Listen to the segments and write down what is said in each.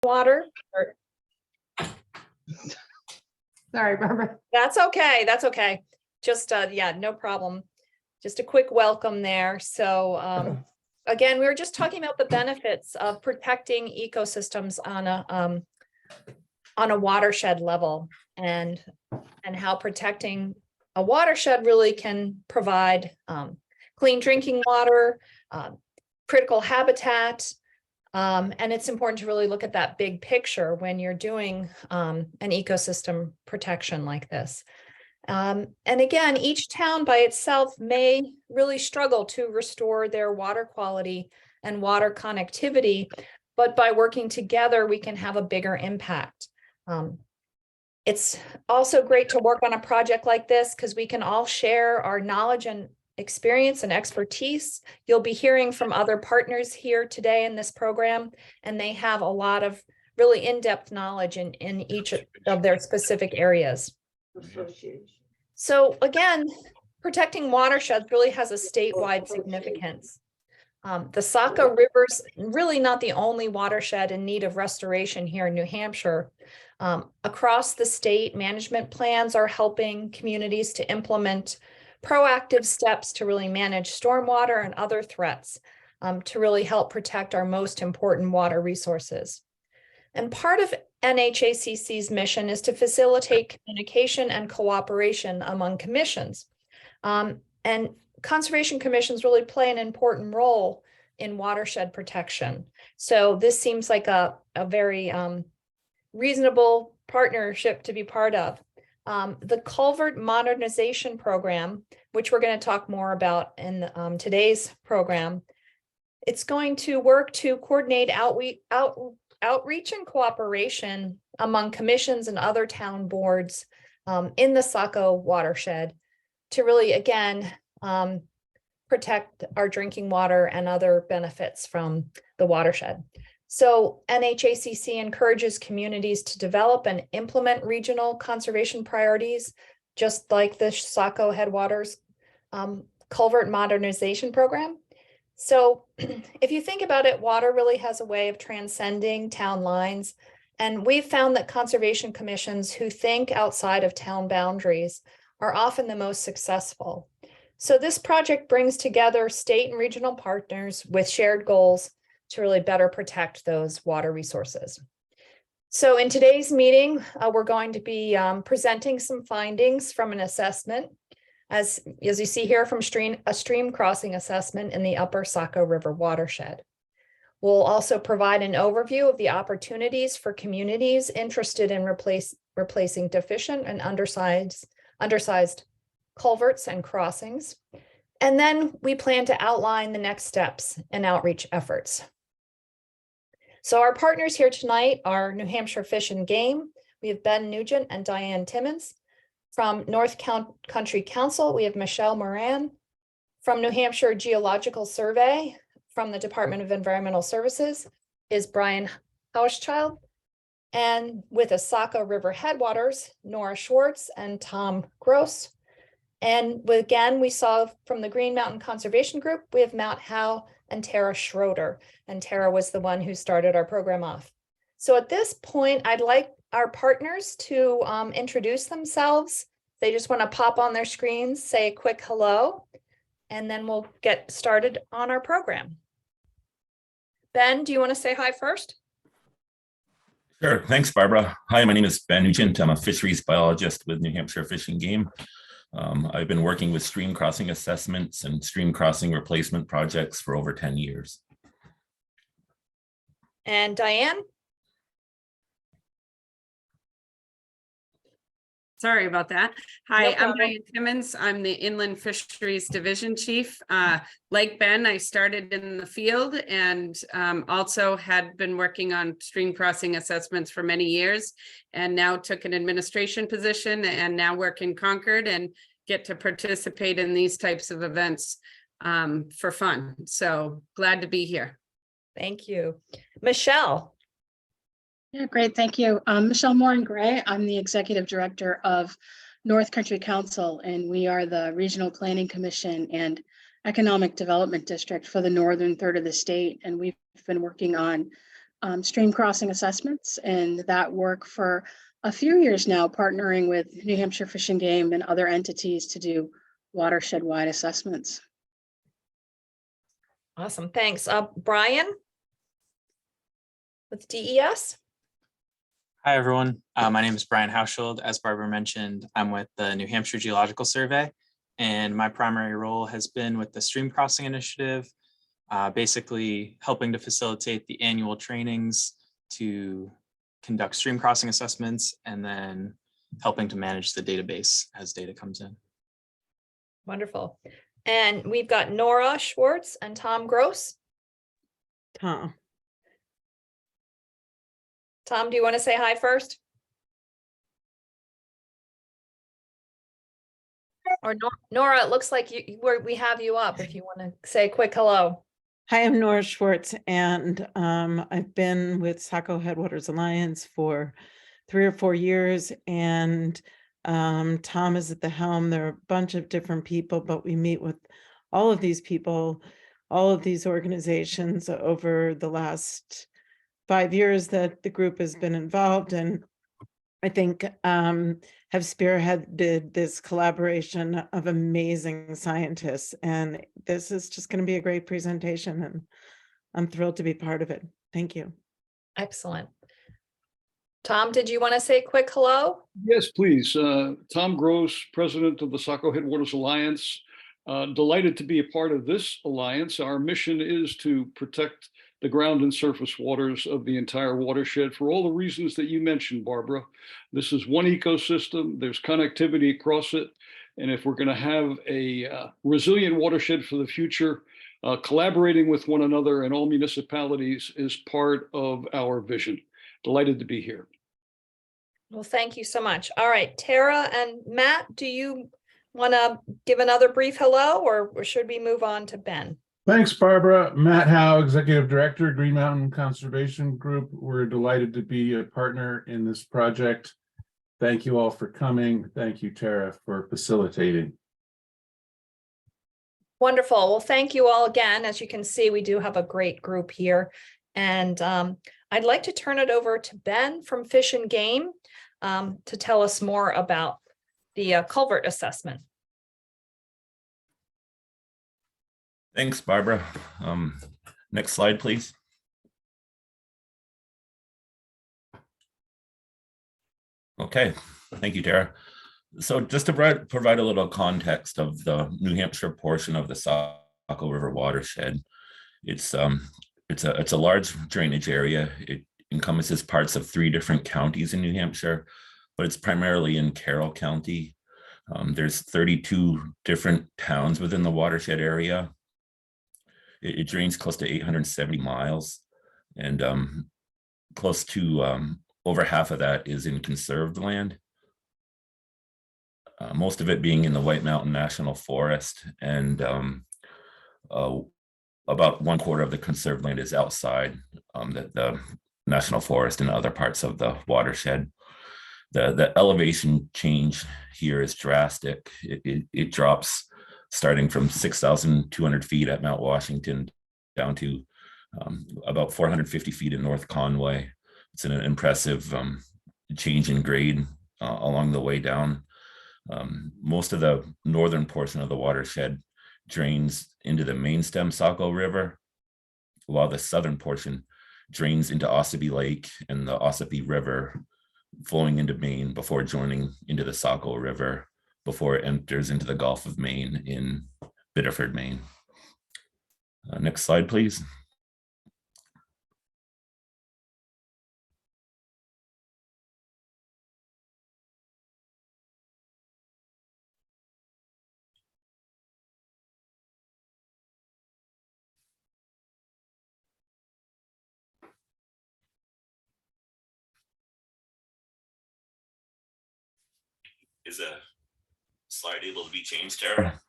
water? Sorry, Barbara. That's okay. That's okay. Just, yeah, no problem. Just a quick welcome there. So, again, we were just talking about the benefits of protecting ecosystems on a watershed level, and how protecting a watershed really can provide clean drinking water, critical habitat. And it's important to really look at that big picture when you're doing an ecosystem protection like this. And again, each town by itself may really struggle to restore their water quality and water connectivity, but by working together, we can have a bigger impact. It's also great to work on a project like this because we can all share our knowledge and experience and expertise. You'll be hearing from other partners here today in this program, and they have a lot of really in-depth knowledge in each of their specific areas. So again, protecting watersheds really has a statewide significance. The Saco River's really not the only watershed in need of restoration here in New Hampshire. Across the state, management plans are helping communities to implement proactive steps to really manage stormwater and other threats to really help protect our most important water resources. And part of NHACC's mission is to facilitate communication and cooperation among commissions. And conservation commissions really play an important role in watershed protection. So this seems like a very reasonable partnership to be part of. The culvert modernization program, which we're going to talk more about in today's program, it's going to work to coordinate outreach and cooperation among commissions and other town boards in the Saco watershed to really, again, protect our drinking water and other benefits from the watershed. So NHACC encourages communities to develop and implement regional conservation priorities, just like the Saco Headwaters culvert modernization program. So if you think about it, water really has a way of transcending town lines. And we've found that conservation commissions who think outside of town boundaries are often the most successful. So this project brings together state and regional partners with shared goals to really better protect those water resources. So in today's meeting, we're going to be presenting some findings from an assessment, as you see here from a stream crossing assessment in the upper Saco River watershed. We'll also provide an overview of the opportunities for communities interested in replacing deficient and undersized culverts and crossings. And then we plan to outline the next steps in outreach efforts. So our partners here tonight are New Hampshire Fish and Game. We have Ben Nugent and Diane Timmons. From North Country Council, we have Michelle Moran. From New Hampshire Geological Survey, from the Department of Environmental Services, is Brian Hauschild. And with the Saco River Headwaters, Nora Schwartz and Tom Gross. And again, we saw from the Green Mountain Conservation Group, we have Matt Howe and Tara Schroeder. And Tara was the one who started our program off. So at this point, I'd like our partners to introduce themselves. They just want to pop on their screens, say a quick hello, and then we'll get started on our program. Ben, do you want to say hi first? Sure. Thanks, Barbara. Hi, my name is Ben Nugent. I'm a fisheries biologist with New Hampshire Fish and Game. I've been working with stream crossing assessments and stream crossing replacement projects for over 10 years. And Diane? Sorry about that. Hi, No I'm Diane Timmons. I'm the Inland Fisheries Division Chief. Like Ben, I started in the field and also had been working on stream crossing assessments for many years, and now took an administration position and now work in Concord and get to participate in these types of events for fun. So glad to be here. Thank you. Michelle. Yeah, great. Thank you. Michelle Moran Gray. I'm the Executive Director of North Country Council, and we are the Regional Planning Commission and Economic Development District for the northern third of the state. And we've been working on stream crossing assessments, and that work for a few years now, partnering with New Hampshire Fish and Game and other entities to do watershed-wide assessments. Awesome, thanks. Brian with DES? Hi, everyone. My name is Brian Hauschild. As Barbara mentioned, I'm with the New Hampshire Geological Survey, and my primary role has been with the Stream Crossing Initiative, basically helping to facilitate the annual trainings to conduct stream crossing assessments and then helping to manage the database as data comes in. Wonderful. And we've got Nora Schwartz and Tom Gross. Tom. Tom, do you want to say hi first? Or Nora, it looks like we have you up if you want to say a quick hello. Hi, I'm Nora Schwartz, and I've been with Saco Headwaters Alliance for 3 or 4 years, and Tom is at the helm. There are a bunch of different people, but we meet with all of these people, all of these organizations over the last 5 years that the group has been involved, and I think have spearheaded this collaboration of amazing scientists. And this is just going to be a great presentation, and I'm thrilled to be part of it. Thank you. Excellent. Tom, did you want to say a quick hello? Yes, please. Tom Gross, president of the Saco Headwaters Alliance. Delighted to be a part of this alliance. Our mission is to protect the ground and surface waters of the entire watershed for all the reasons that you mentioned, Barbara. This is one ecosystem. There's connectivity across it. And if we're going to have a resilient watershed for the future, collaborating with one another and all municipalities is part of our vision. Delighted to be here. Well, thank you so much. All right, Tara and Matt, do you want to give another brief hello, or should we move on to Ben? Thanks, Barbara. Matt Howe, Executive Director, Green Mountain Conservation Group. We're delighted to be a partner in this project. Thank you all for coming. Thank you, Tara, for facilitating. Wonderful. Well, thank you all again. As you can see, we do have a great group here. And I'd like to turn it over to Ben from Fish and Game to tell us more about the culvert assessment. Thanks, Barbara. Next slide, please. Okay, thank you, Tara. So just to provide a little context of the New Hampshire portion of the Saco River Watershed, it's a large drainage area. It encompasses parts of 3 different counties in New Hampshire, but it's primarily in Carroll County. There's 32 different towns within the watershed area. It drains close to 870 miles, and close to over half of that is in conserved land. Most of it being in the White Mountain National Forest, and about 1/4 of the conserved land is outside the National Forest and other parts of the watershed. The elevation change here is drastic. It drops starting from 6,200 feet at Mount Washington down to about 450 feet in North Conway. It's an impressive change in grade along the way down. Most of the northern portion of the watershed drains into the main stem Saco River, while the southern portion drains into Ossipee Lake and the Ossipee River, flowing into Maine before joining into the Saco River before it enters into the Gulf of Maine in Biddeford, Maine. Next slide, please. Is a slide able to be changed, Tara?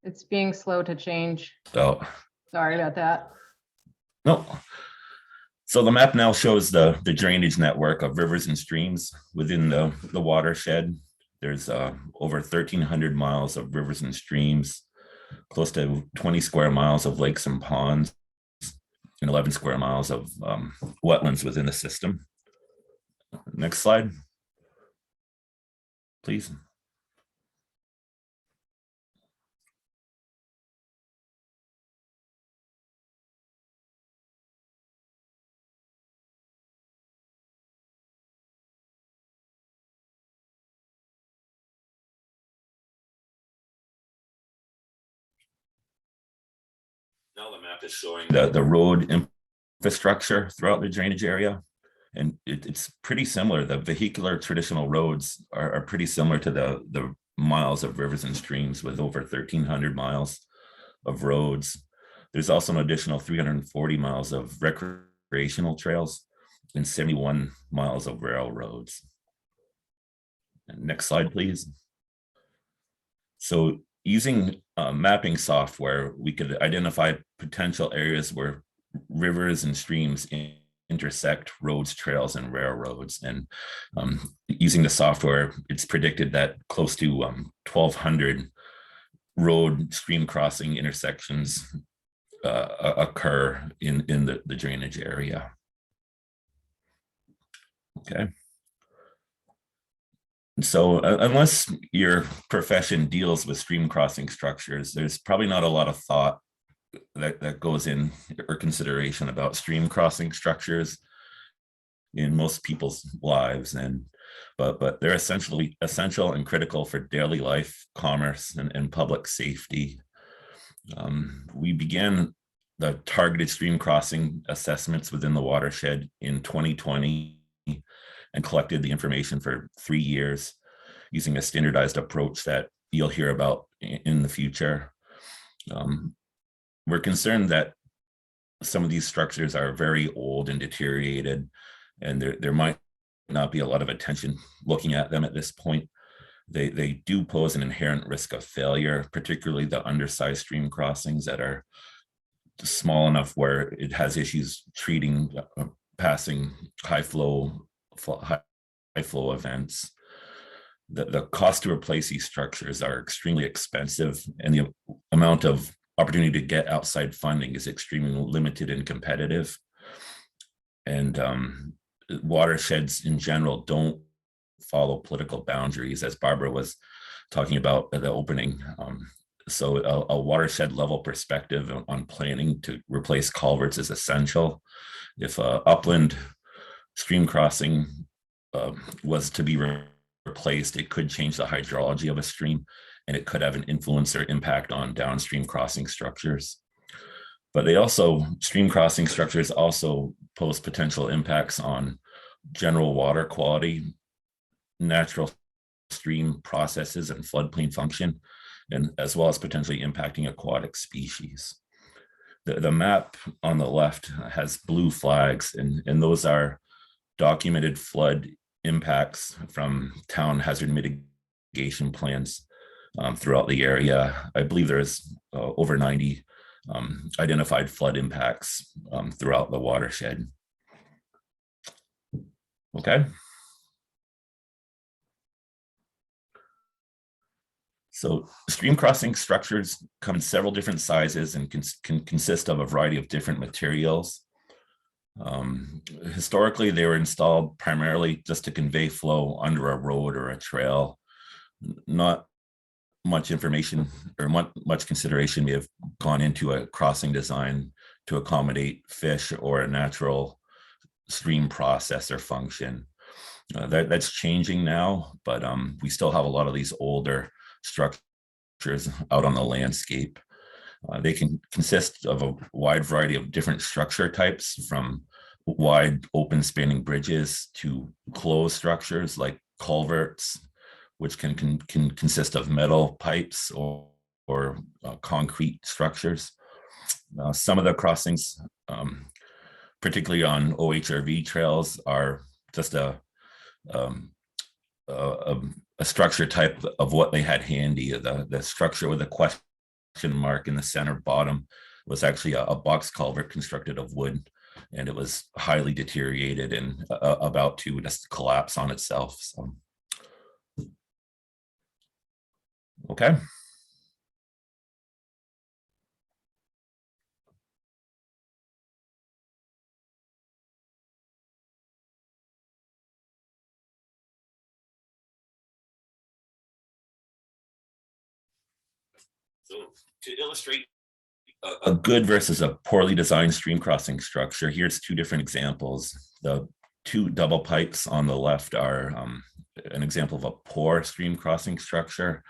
It's being slow to change. Oh, Sorry about that. no. So the map now shows the drainage network of rivers and streams within the watershed. There's over 1,300 miles of rivers and streams, close to 20 square miles of lakes and ponds. and 11 square miles of wetlands within the system. Next slide, please. Now the map is showing the road infrastructure throughout the drainage area. And it's pretty similar. The vehicular traditional roads are pretty similar to the miles of rivers and streams, with over 1,300 miles of roads. There's also an additional 340 miles of recreational trails and 71 miles of railroads. And next slide, please. So using mapping software, we could identify potential areas where rivers and streams intersect roads, trails, and railroads. And using the software, it's predicted that close to 1,200 road stream crossing intersections occur in the drainage area. Okay. So unless your profession deals with stream crossing structures, there's probably not a lot of thought that goes in or consideration about stream crossing structures in most people's lives. But they're essential and critical for daily life, commerce, and public safety. We began the targeted stream crossing assessments within the watershed in 2020 and collected the information for 3 years using a standardized approach that you'll hear about in the future. We're concerned that some of these structures are very old and deteriorated, and there might not be a lot of attention looking at them at this point. They do pose an inherent risk of failure, particularly the undersized stream crossings that are small enough where it has issues treating passing high flow events. The cost to replace these structures are extremely expensive, and the amount of opportunity to get outside funding is extremely limited and competitive. And watersheds in general don't follow political boundaries, as Barbara was talking about at the opening. So a watershed level perspective on planning to replace culverts is essential. If upland stream crossing was to be replaced, it could change the hydrology of a stream, and it could have an influence or impact on downstream crossing structures. But stream crossing structures also pose potential impacts on general water quality, natural stream processes, and floodplain function, and as well as potentially impacting aquatic species. The map on the left has blue flags, and those are documented flood impacts from town hazard mitigation plans throughout the area. I believe there's over 90 identified flood impacts throughout the watershed. Okay. So stream crossing structures come in several different sizes and can consist of a variety of different materials. Historically, they were installed primarily just to convey flow under a road or a trail. Not much information or much consideration may have gone into a crossing design to accommodate fish or a natural stream process or function. That's changing now, but we still have a lot of these older structures out on the landscape. They can consist of a wide variety of different structure types, from wide open spanning bridges to closed structures like culverts, which can consist of metal pipes or concrete structures. Some of the crossings, particularly on OHRV trails, are just a structure type of what they had handy. The structure with a question mark in the center bottom was actually a box culvert constructed of wood, and it was highly deteriorated and about to just collapse on itself. So, okay. So to illustrate a good versus a poorly designed stream crossing structure, here's two different examples. The two double pipes on the left are an example of a poor stream crossing structure,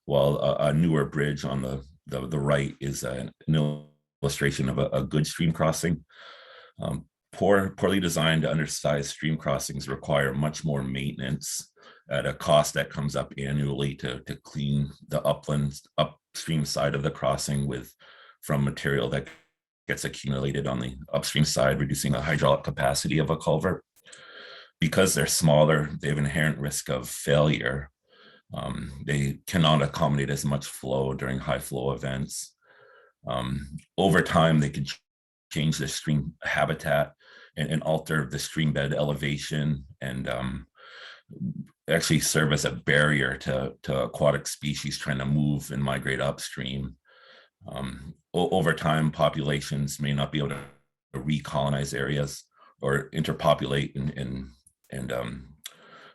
while a newer bridge on the right is an illustration of a good stream crossing. Poorly designed undersized stream crossings require much more maintenance at a cost that comes up annually to clean the upstream side of the crossing from material that gets accumulated on the upstream side, reducing the hydraulic capacity of a culvert. Because they're smaller, they have inherent risk of failure. They cannot accommodate as much flow during high flow events. Over time, they can change the stream habitat and alter the stream bed elevation and actually serve as a barrier to aquatic species trying to move and migrate upstream. Over time, populations may not be able to recolonize areas or interpopulate and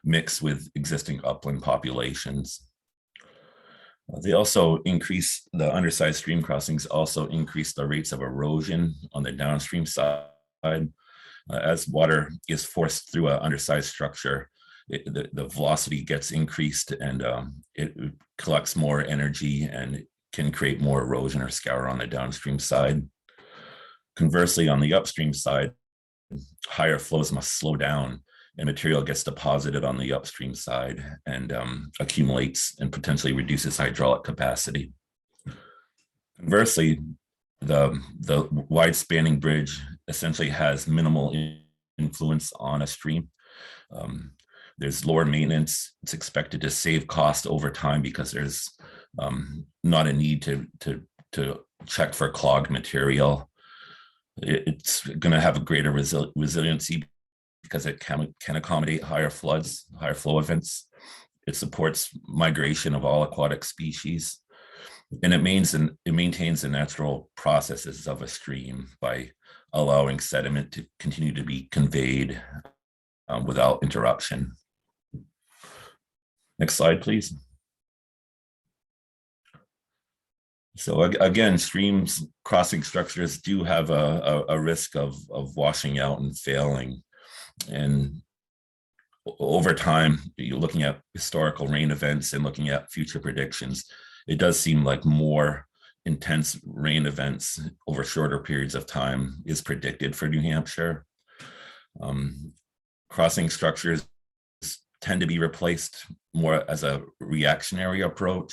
mix with existing upland populations. They also increase, the undersized stream crossings also increase the rates of erosion on the downstream side. As water is forced through an undersized structure, the velocity gets increased and it collects more energy and can create more erosion or scour on the downstream side. Conversely, on the upstream side, higher flows must slow down and material gets deposited on the upstream side and accumulates and potentially reduces hydraulic capacity. Conversely, the wide spanning bridge essentially has minimal influence on a stream. There's lower maintenance. It's expected to save cost over time because there's not a need to check for clogged material. It's going to have a greater resiliency because it can accommodate higher floods, higher flow events. It supports migration of all aquatic species. And it maintains the natural processes of a stream by allowing sediment to continue to be conveyed without interruption. Next slide, please. So again, streams crossing structures do have a risk of washing out and failing. And over time, you're looking at historical rain events and looking at future predictions, it does seem like more intense rain events over shorter periods of time is predicted for New Hampshire. Crossing structures tend to be replaced more as a reactionary approach.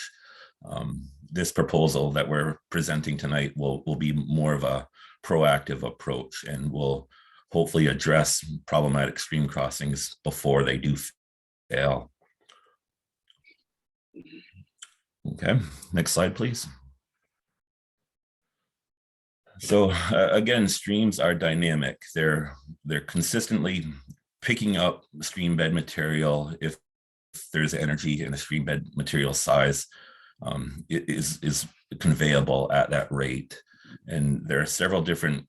This proposal that we're presenting tonight will be more of a proactive approach and will hopefully address problematic stream crossings before they do fail. Okay, next slide, please. So again, streams are dynamic. They're consistently picking up stream bed material. If there's energy in a stream bed material size, it is conveyable at that rate. And there are several different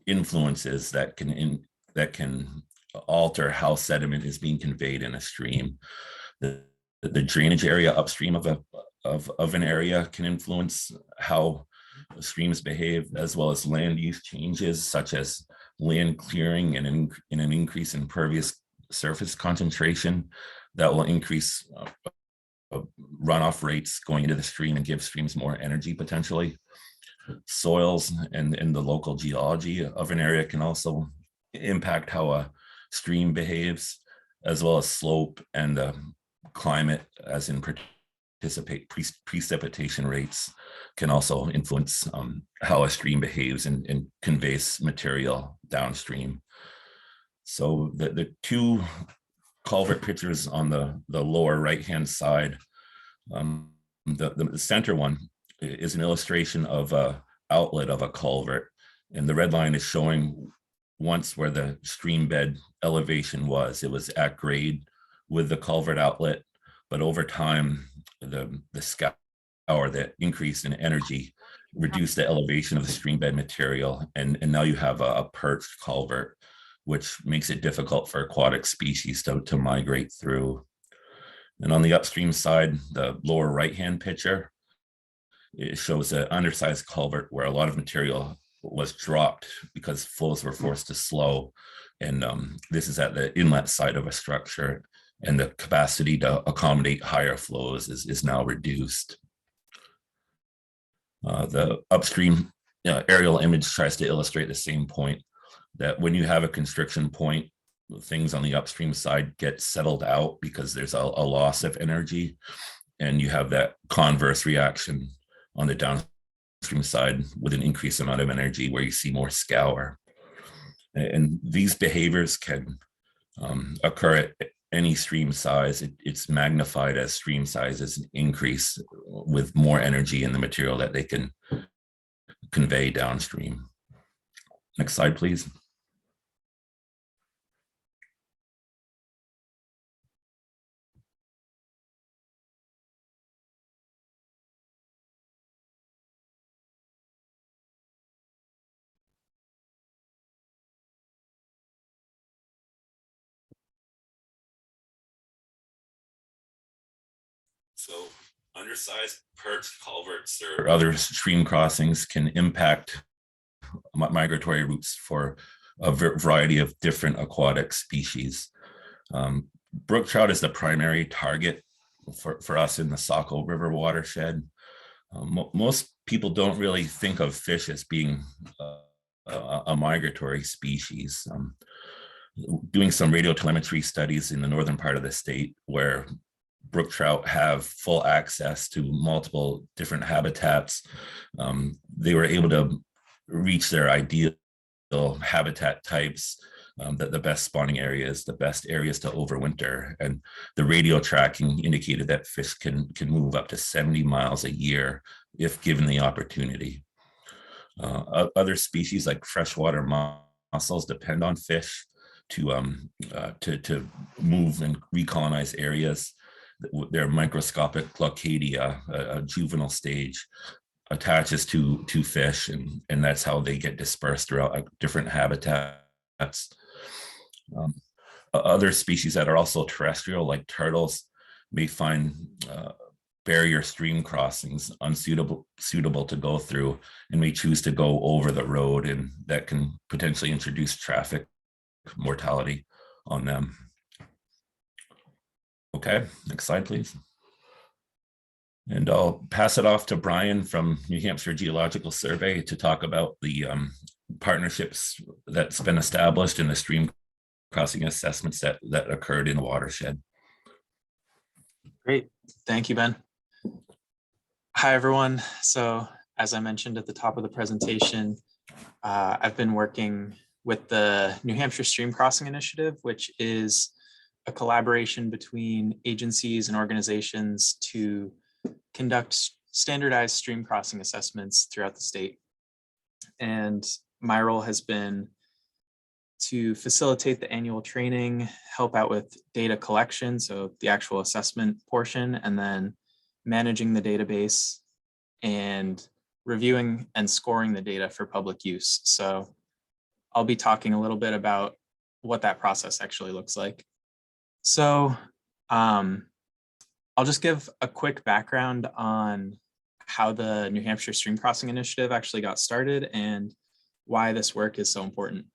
influences that can alter how sediment is being conveyed in a stream. The drainage area upstream of an area can influence how streams behave, as well as land use changes such as land clearing and an increase in pervious surface concentration that will increase runoff rates going into the stream and give streams more energy potentially. Soils and the local geology of an area can also impact how a stream behaves, as well as slope and the climate, as in precipitation rates can also influence how a stream behaves and conveys material downstream. So the two culvert pictures on the lower right-hand side, the center one is an illustration of an outlet of a culvert. And the red line is showing once where the stream bed elevation was. It was at grade with the culvert outlet, but over time, the scour, that increase in energy, reduced the elevation of the stream bed material. And now you have a perched culvert, which makes it difficult for aquatic species to migrate through. And on the upstream side, the lower right-hand picture It shows an undersized culvert where a lot of material was dropped because flows were forced to slow. And this is at the inlet side of a structure, and the capacity to accommodate higher flows is now reduced. The upstream aerial image tries to illustrate the same point, that when you have a constriction point, things on the upstream side get settled out because there's a loss of energy, and you have that converse reaction on the downstream side with an increased amount of energy where you see more scour. And these behaviors can occur at any stream size. It's magnified as stream sizes increase with more energy in the material that they can convey downstream. Next slide, please. So undersized perched culverts or other stream crossings can impact migratory routes for a variety of different aquatic species. Brook trout is the primary target for us in the Saco River watershed. Most people don't really think of fish as being a migratory species. Doing some radiotelemetry studies in the northern part of the state where brook trout have full access to multiple different habitats, they were able to reach their ideal habitat types, the best spawning areas, the best areas to overwinter. And the radio tracking indicated that fish can move up to 70 miles a year if given the opportunity. Other species like freshwater mussels depend on fish to move and recolonize areas. Their microscopic Glaucadia, a juvenile stage, attaches to fish, and that's how they get dispersed throughout different habitats. Other species that are also terrestrial, like turtles, may find barrier stream crossings unsuitable to go through, and may choose to go over the road, and that can potentially introduce traffic mortality on them. Okay, next slide, please. And I'll pass it off to Brian from New Hampshire Geological Survey to talk about the partnerships that's been established in the stream crossing assessments that occurred in the watershed. Great, thank you, Ben. Hi, everyone. So as I mentioned at the top of the presentation, I've been working with the New Hampshire Stream Crossing Initiative, which is a collaboration between agencies and organizations to conduct standardized stream crossing assessments throughout the state. And my role has been to facilitate the annual training, help out with data collection, so the actual assessment portion, and then managing the database and reviewing and scoring the data for public use. So I'll be talking a little bit about what that process actually looks like. So I'll just give a quick background on how the New Hampshire Stream Crossing Initiative actually got started and why this work is so important.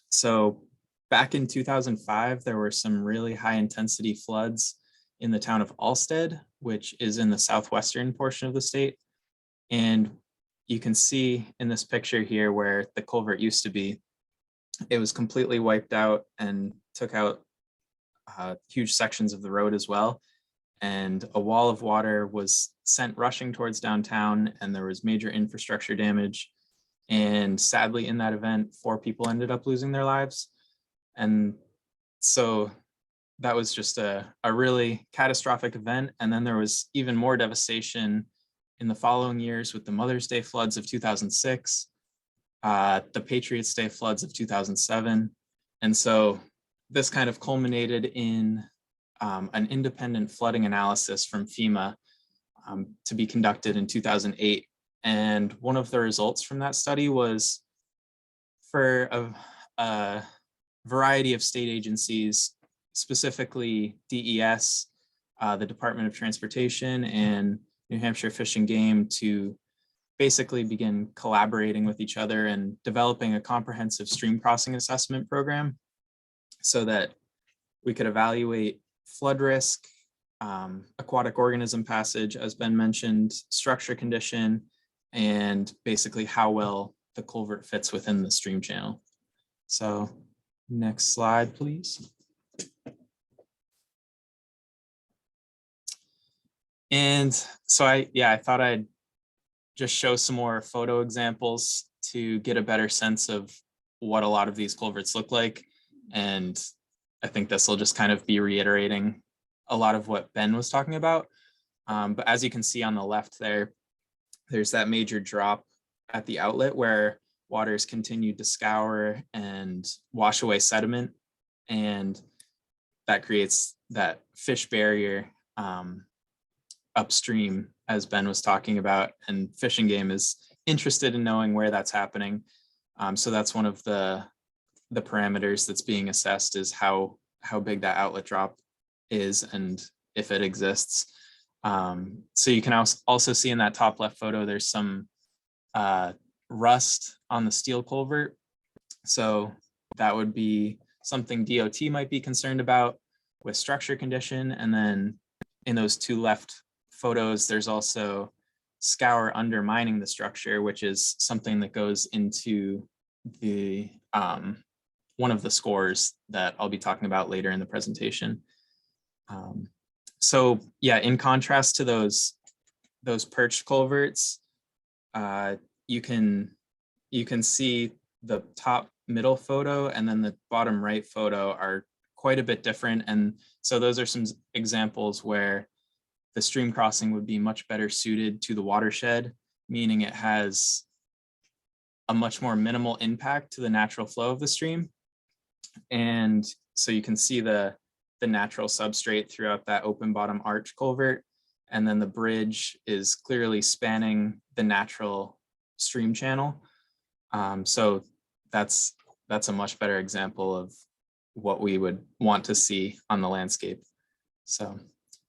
So back in 2005, there were some really high intensity floods in the town of Alstead, which is in the southwestern portion of the state. And you can see in this picture here where the culvert used to be, it was completely wiped out and took out huge sections of the road as well. And a wall of water was sent rushing towards downtown, and there was major infrastructure damage. And sadly, in that event, 4 people ended up losing their lives. And so that was just a really catastrophic event. And then there was even more devastation in the following years with the Mother's Day floods of 2006, the Patriots' Day floods of 2007. And so this kind of culminated in an independent flooding analysis from FEMA to be conducted in 2008. And one of the results from that study was for a variety of state agencies, specifically DES, the Department of Transportation, and New Hampshire Fish and Game to basically begin collaborating with each other and developing a comprehensive stream crossing assessment program so that we could evaluate flood risk, aquatic organism passage, as Ben mentioned, structure condition, and basically how well the culvert fits within the stream channel. So next slide, please. And so I thought I'd just show some more photo examples to get a better sense of what a lot of these culverts look like. And I think this will just kind of be reiterating a lot of what Ben was talking about. But as you can see on the left there, there's that major drop at the outlet where waters continued to scour and wash away sediment. And that creates that fish barrier upstream, as Ben was talking about, and Fish and Game is interested in knowing where that's happening. So that's one of the parameters that's being assessed, is how big that outlet drop is and if it exists. So you can also see in that top left photo, there's some rust on the steel culvert. So that would be something DOT might be concerned about with structure condition. And then in those two left photos, there's also scour undermining the structure, which is something that goes into the one of the scores that I'll be talking about later in the presentation. So yeah, in contrast to those perched culverts, you can see the top middle photo and then the bottom right photo are quite a bit different. And so those are some examples where the stream crossing would be much better suited to the watershed, meaning it has a much more minimal impact to the natural flow of the stream. And so you can see the natural substrate throughout that open bottom arch culvert. And then the bridge is clearly spanning the natural stream channel. So that's a much better example of what we would want to see on the landscape. So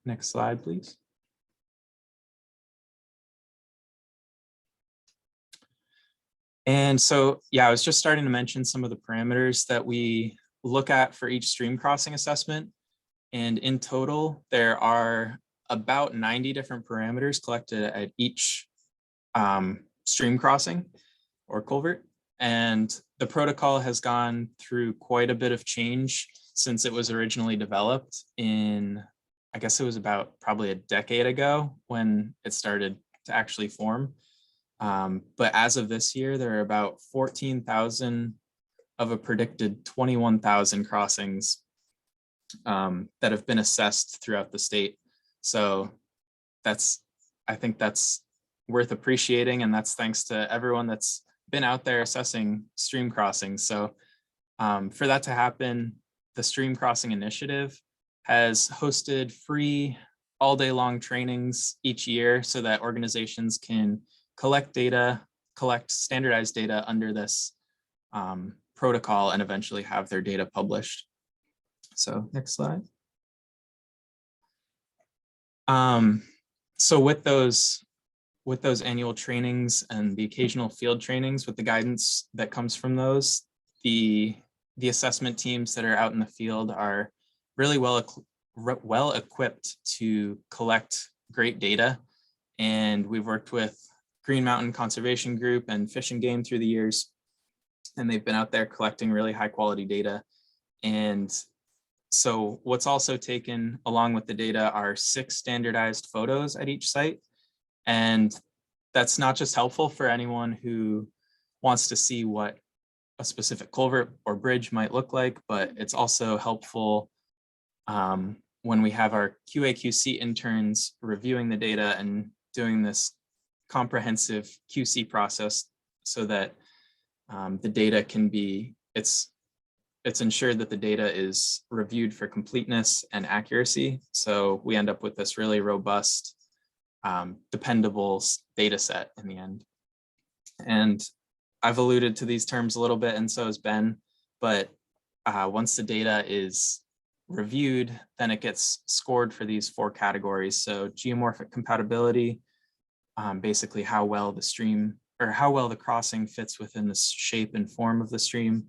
next slide, please. And so, yeah, I was just starting to mention some of the parameters that we look at for each stream crossing assessment. And in total, there are about 90 different parameters collected at each stream crossing or culvert. And the protocol has gone through quite a bit of change since it was originally developed in, I guess it was about probably a decade ago when it started to actually form. But as of this year, there are about 14,000 of a predicted 21,000 crossings that have been assessed throughout the state. So I think that's worth appreciating, and that's thanks to everyone that's been out there assessing stream crossings. So for that to happen, the Stream Crossing Initiative has hosted free all day long trainings each year so that organizations can collect standardized data under this protocol and eventually have their data published. So next slide. So with those annual trainings and the occasional field trainings, with the guidance that comes from those, the assessment teams that are out in the field are really well equipped to collect great data. And we've worked with Green Mountain Conservation Group and Fish and Game through the years, and they've been out there collecting really high quality data. And so what's also taken along with the data are 6 standardized photos at each site. And that's not just helpful for anyone who wants to see what a specific culvert or bridge might look like, but it's also helpful when we have our QA/QC interns reviewing the data and doing this comprehensive QC process so that the data can be, it's ensured that the data is reviewed for completeness and accuracy. So we end up with this really robust, dependable data set in the end. And I've alluded to these terms a little bit, and so has Ben, but once the data is reviewed, then it gets scored for these 4 categories. So geomorphic compatibility, basically how well the stream or how well the crossing fits within the shape and form of the stream,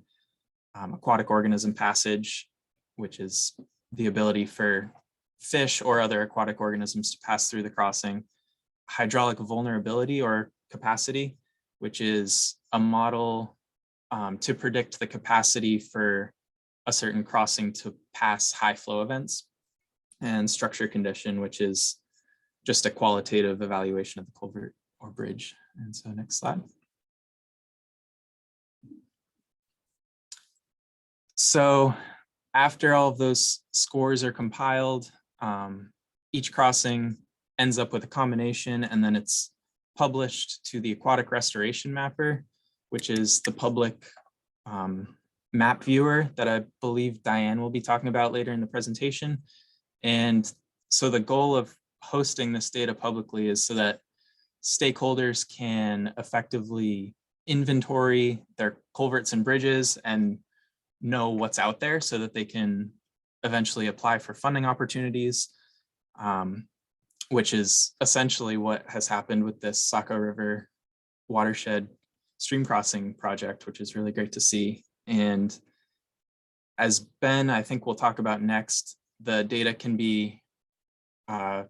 aquatic organism passage, which is the ability for fish or other aquatic organisms to pass through the crossing, hydraulic vulnerability or capacity, which is a model to predict the capacity for a certain crossing to pass high flow events, and structure condition, which is just a qualitative evaluation of the culvert or bridge. And so next slide. So after all of those scores are compiled, each crossing ends up with a combination, and then it's published to the Aquatic Restoration Mapper, which is the public map viewer that I believe Diane will be talking about later in the presentation. And so the goal of hosting this data publicly is so that stakeholders can effectively inventory their culverts and bridges and know what's out there so that they can eventually apply for funding opportunities, which is essentially what has happened with this Saco River Watershed stream crossing project, which is really great to see. And as Ben, I think we'll talk about next, the data can be, the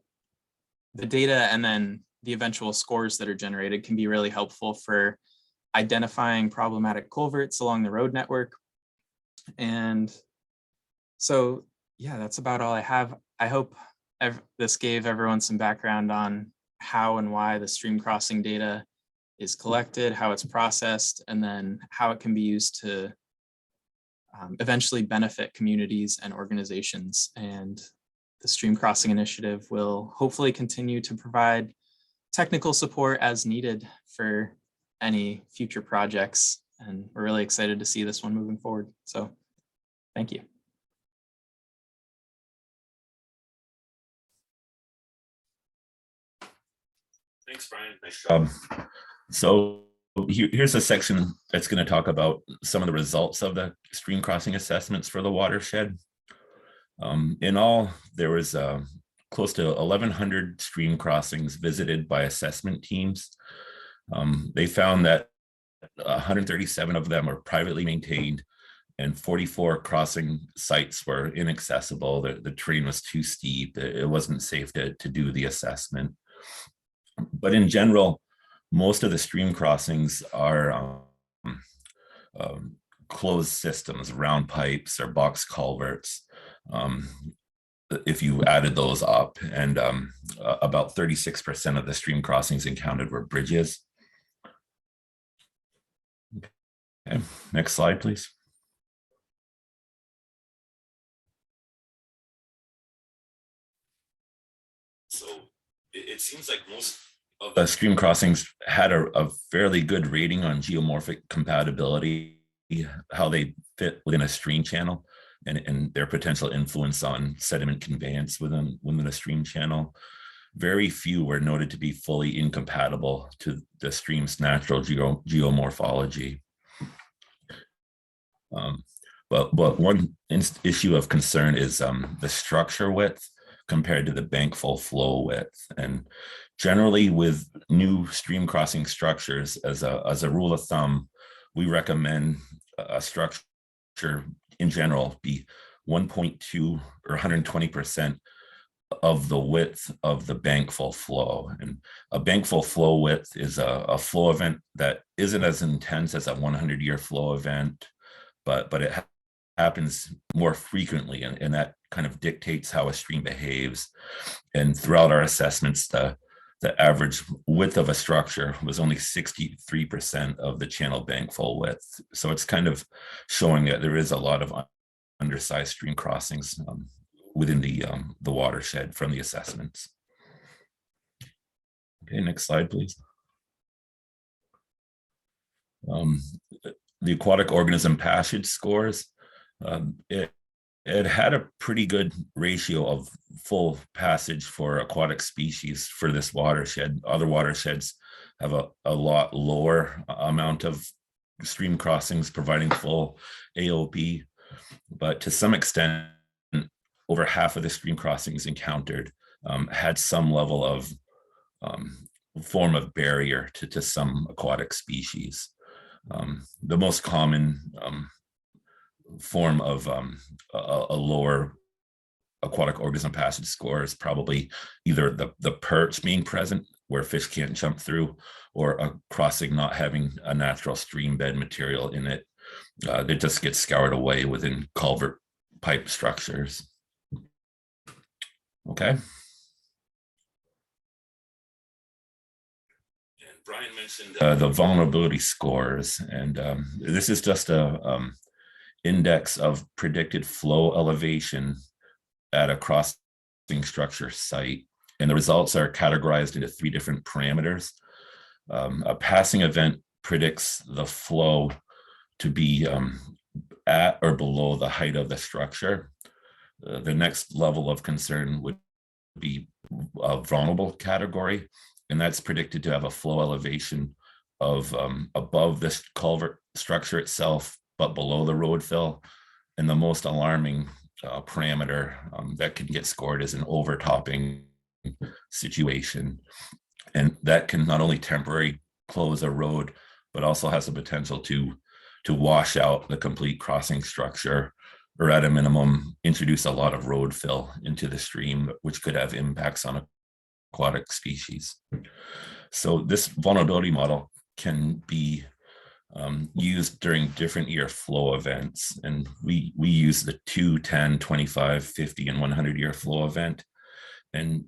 data and then the eventual scores that are generated can be really helpful for identifying problematic culverts along the road network. And so, yeah, that's about all I have. I hope this gave everyone some background on how and why the stream crossing data is collected, how it's processed, and then how it can be used to eventually benefit communities and organizations. And the Stream Crossing Initiative will hopefully continue to provide technical support as needed for any future projects. And we're really excited to see this one moving forward. So thank you. Thanks, Brian. Nice job. So here's a section that's going to talk about some of the results of the stream crossing assessments for the watershed. In all, there was close to 1,100 stream crossings visited by assessment teams. They found that 137 of them are privately maintained and 44 crossing sites were inaccessible. The terrain was too steep. It wasn't safe to do the assessment. But in general, most of the stream crossings are closed systems, round pipes or box culverts. If you added those up, and about 36% of the stream crossings encountered were bridges. Okay, next slide, please. So it seems like most of the stream crossings had a fairly good rating on geomorphic compatibility, how they fit within a stream channel, and their potential influence on sediment conveyance within a stream channel. Very few were noted to be fully incompatible to the stream's natural geomorphology. But one issue of concern is the structure width compared to the bankful flow width. And generally with new stream crossing structures, as a rule of thumb, we recommend a structure in general be 1.2 or 120% of the width of the bankful flow. And a bankful flow width is a flow event that isn't as intense as a 100-year flow event, but it happens more frequently, and that kind of dictates how a stream behaves. And throughout our assessments, the average width of a structure was only 63% of the channel bankful width. So it's kind of showing that there is a lot of undersized stream crossings within the watershed from the assessments. Okay, next slide, please. The aquatic organism passage scores, it had a pretty good ratio of full passage for aquatic species for this watershed. Other watersheds have a lot lower amount of stream crossings providing full AOP, but to some extent, over half of the stream crossings encountered had some level of form of barrier to some aquatic species. The most common form of a lower aquatic organism passage score is probably either the perch being present where fish can't jump through, or a crossing not having a natural stream bed material in it that just gets scoured away within culvert pipe structures. Okay. And Brian mentioned the vulnerability scores, and this is just a index of predicted flow elevation at a crossing structure site. And the results are categorized into 3 different parameters. A passing event predicts the flow to be at or below the height of the structure. The next level of concern would be a vulnerable category, and that's predicted to have a flow elevation of above this culvert structure itself, but below the road fill. And the most alarming parameter that can get scored is an overtopping situation. And that can not only temporarily close a road, but also has the potential to wash out the complete crossing structure, or at a minimum, introduce a lot of road fill into the stream, which could have impacts on aquatic species. So this vulnerability model can be used during different year flow events. And we use the 2, 10, 25, 50, and 100-year flow event. And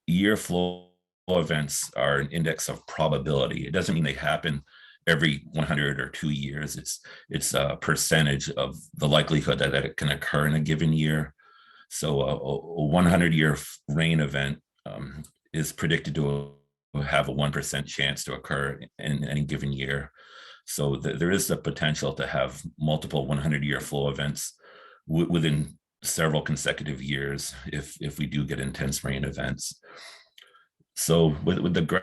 year flow events are an index of probability. It doesn't mean they happen every 100 or 2 years. It's a percentage of the likelihood that it can occur in a given year. So a 100-year rain event is predicted to have a 1% chance to occur in any given year. So there is the potential to have multiple 100-year flow events within several consecutive years if we do get intense rain events. So with the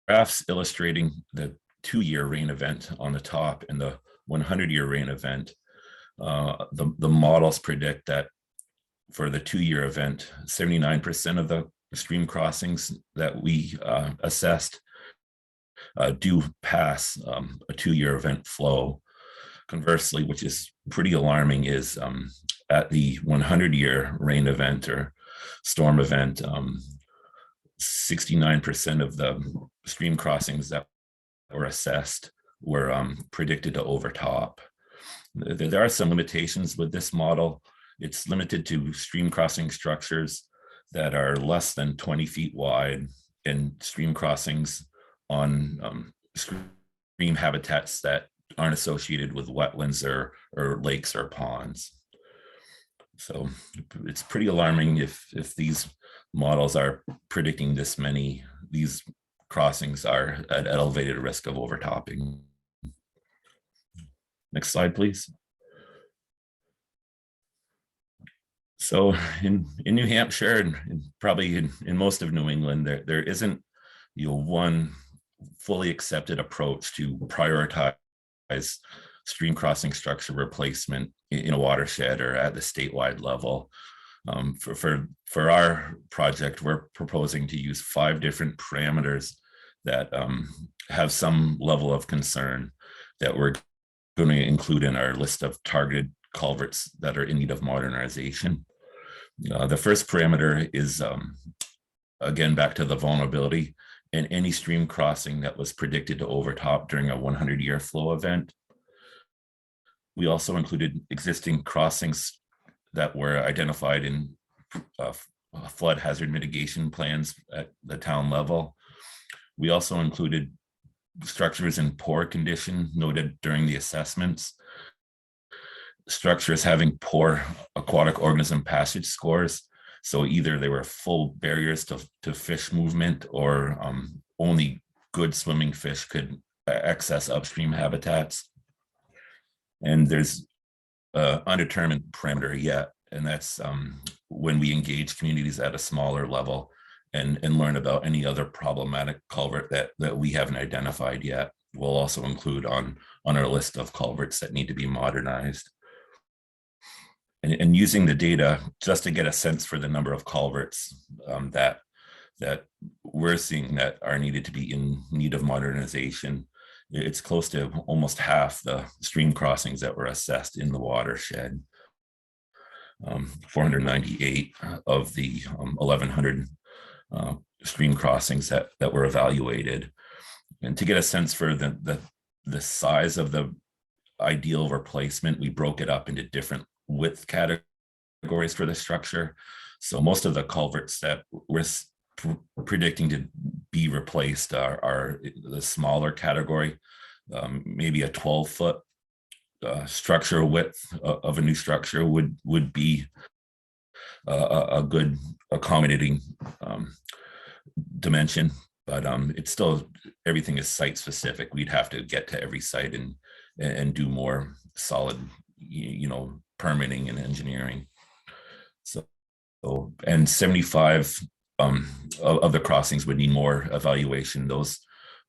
graphs illustrating the 2-year rain event on the top and the 100-year rain event, the models predict that for the 2-year event, 79% of the stream crossings that we assessed do pass a 2-year event flow. Conversely, which is pretty alarming, is at the 100-year rain event or storm event, 69% of the stream crossings that were assessed were predicted to overtop. There are some limitations with this model. It's limited to stream crossing structures that are less than 20 feet wide and stream crossings on stream habitats that aren't associated with wetlands or lakes or ponds. So it's pretty alarming if these models are predicting this many, these crossings are at elevated risk of overtopping. Next slide, please. So in New Hampshire and probably in most of New England, there isn't one fully accepted approach to prioritize stream crossing structure replacement in a watershed or at the statewide level. For our project, we're proposing to use 5 different parameters that have some level of concern that we're going to include in our list of targeted culverts that are in need of modernization. The first parameter is, again, back to the vulnerability and any stream crossing that was predicted to overtop during a 100-year flow event. We also included existing crossings that were identified in flood hazard mitigation plans at the town level. We also included structures in poor condition noted during the assessments, structures having poor aquatic organism passage scores. So either they were full barriers to fish movement, or only good swimming fish could access upstream habitats. And there's an undetermined parameter yet, and that's when we engage communities at a smaller level and learn about any other problematic culvert that we haven't identified yet. We'll also include on our list of culverts that need to be modernized. And using the data just to get a sense for the number of culverts that that we're seeing that are needed to be in need of modernization. It's close to almost half the stream crossings that were assessed in the watershed. 498 of the 1,100 stream crossings that were evaluated. And to get a sense for the size of the ideal replacement, we broke it up into different width categories for the structure. So most of the culverts that we're predicting to be replaced are the smaller category, maybe a 12-foot structure width of a new structure would be a good accommodating dimension, but it's still, everything is site specific. We'd have to get to every site and do more solid, permitting and engineering. So, and 75 of the crossings would need more evaluation. Those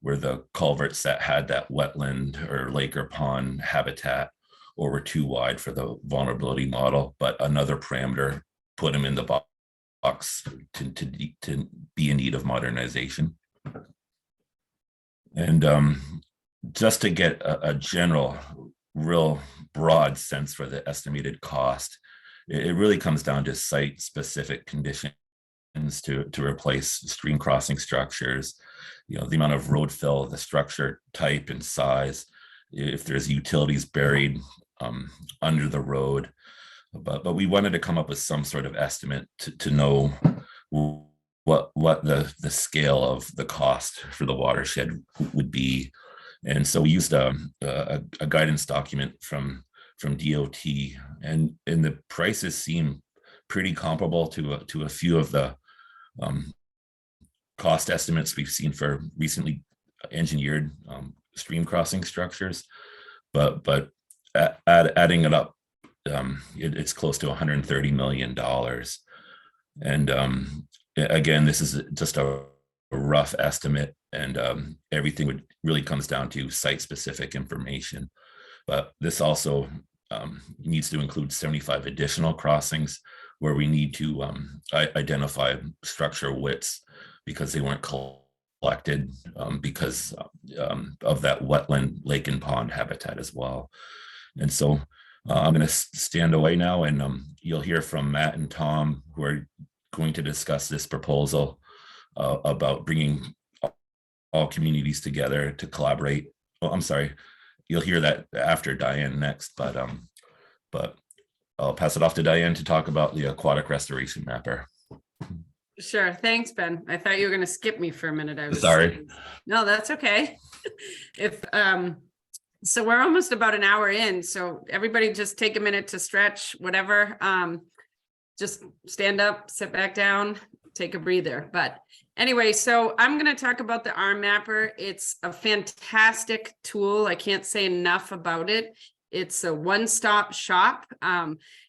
were the culverts that had that wetland or lake or pond habitat or were too wide for the vulnerability model, but another parameter put them in the box to be in need of modernization. And just to get a general, real broad sense for the estimated cost, it really comes down to site-specific conditions to replace stream crossing structures, the amount of road fill, the structure type and size, if there's utilities buried under the road. But we wanted to come up with some sort of estimate to know what the scale of the cost for the watershed would be. And so we used a guidance document from DOT, and the prices seem pretty comparable to a few of the cost estimates we've seen for recently engineered stream crossing structures, but adding it up, it's close to $130 million. And again, this is just a rough estimate, and everything really comes down to site-specific information. But this also needs to include 75 additional crossings where we need to identify structure widths because they weren't collected because of that wetland, lake and pond habitat as well. And so I'm going to stand away now, and you'll hear from Matt and Tom, who are going to discuss this proposal about bringing all communities together to collaborate. Oh, I'm sorry, you'll hear that after Diane next, but I'll pass it off to Diane to talk about the aquatic restoration mapper. Sure. Thanks, Ben. I thought you were going to skip me for a minute. I was sorry. No, that's okay. So we're almost about an hour in. So everybody just take a minute to stretch, whatever. Just stand up, sit back down, take a breather. But anyway, so I'm going to talk about the ARM mapper. It's a fantastic tool. I can't say enough about it. It's a one-stop shop.